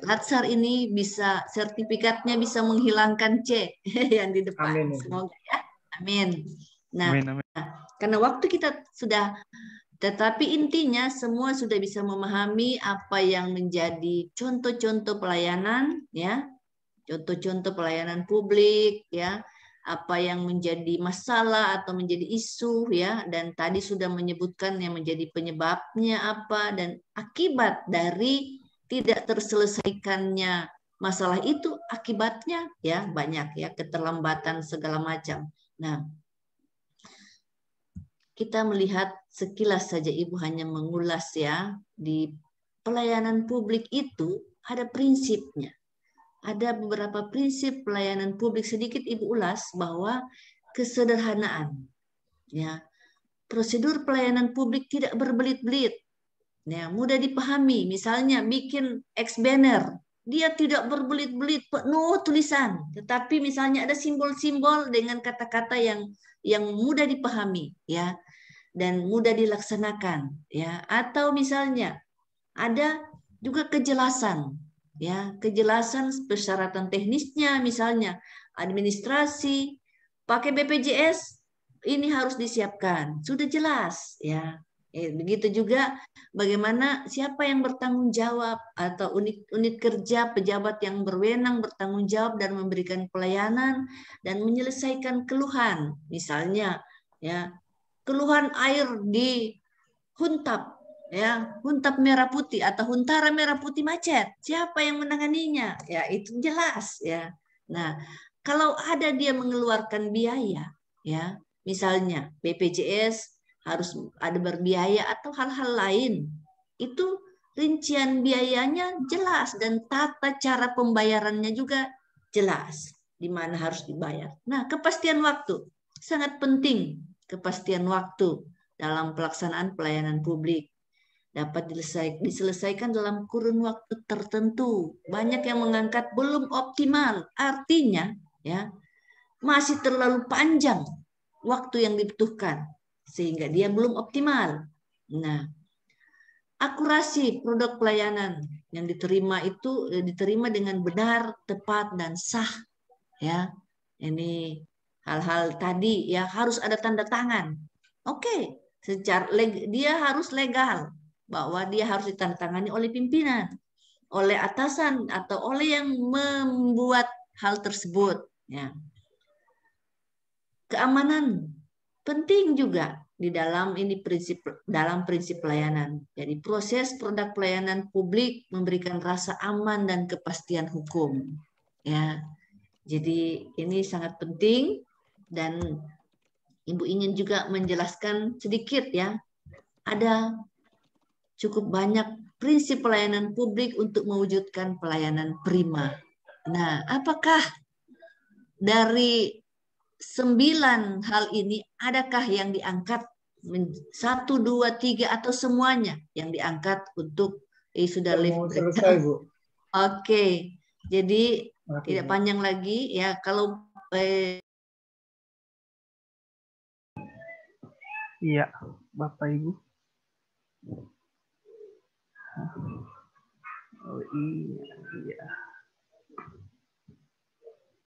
Latsar ini bisa sertifikatnya bisa menghilangkan C yang di depan. Amin. Semoga ya. Amin. Nah, amin. Karena waktu kita sudah, tetapi intinya semua sudah bisa memahami apa yang menjadi contoh-contoh pelayanan, ya, contoh-contoh pelayanan publik, ya, apa yang menjadi masalah atau menjadi isu, ya, dan tadi sudah menyebutkan yang menjadi penyebabnya apa dan akibat dari tidak terselesaikannya masalah itu, akibatnya ya banyak, ya, keterlambatan segala macam. Nah, kita melihat sekilas saja Ibu hanya mengulas, ya, di pelayanan publik itu ada prinsipnya. Ada beberapa prinsip pelayanan publik, sedikit Ibu ulas bahwa kesederhanaan, ya. Prosedur pelayanan publik tidak berbelit-belit, ya, mudah dipahami. Misalnya bikin X banner, dia tidak berbelit-belit, penuh tulisan, tetapi misalnya ada simbol-simbol dengan kata-kata yang mudah dipahami, ya, dan mudah dilaksanakan, ya. Atau misalnya ada juga kejelasan, ya, kejelasan persyaratan teknisnya, misalnya administrasi pakai BPJS ini harus disiapkan, sudah jelas, ya. Begitu juga bagaimana siapa yang bertanggung jawab atau unit kerja pejabat yang berwenang bertanggung jawab dan memberikan pelayanan dan menyelesaikan keluhan, misalnya, ya, keluhan air di Huntap, ya, Huntap Merah Putih atau Huntara Merah Putih macet, siapa yang menanganinya? Ya, itu jelas, ya. Nah, kalau ada dia mengeluarkan biaya, ya, misalnya BPJS harus ada berbiaya atau hal-hal lain, itu rincian biayanya jelas dan tata cara pembayarannya juga jelas di mana harus dibayar. Nah, kepastian waktu sangat penting, kepastian waktu dalam pelaksanaan pelayanan publik dapat diselesaikan dalam kurun waktu tertentu. Banyak yang mengangkat belum optimal, artinya, ya, masih terlalu panjang waktu yang dibutuhkan sehingga dia belum optimal. Nah, akurasi produk pelayanan yang diterima itu diterima dengan benar, tepat, dan sah, ya. Ini hal-hal tadi, ya, harus ada tanda tangan. Oke, secara dia harus legal bahwa dia harus ditandatangani oleh pimpinan, oleh atasan atau oleh yang membuat hal tersebut, ya. Keamanan penting juga di dalam prinsip pelayanan. Jadi proses produk pelayanan publik memberikan rasa aman dan kepastian hukum, ya. Jadi ini sangat penting dan Ibu ingin juga menjelaskan sedikit, ya. Ada cukup banyak prinsip pelayanan publik untuk mewujudkan pelayanan prima. Nah, apakah dari 9 hal ini adakah yang diangkat 1, 2, 3 atau semuanya yang diangkat untuk sudah live selesai, Bu. Oke. Jadi tidak panjang lagi, ya. Kalau iya, Bapak Ibu. Oh iya.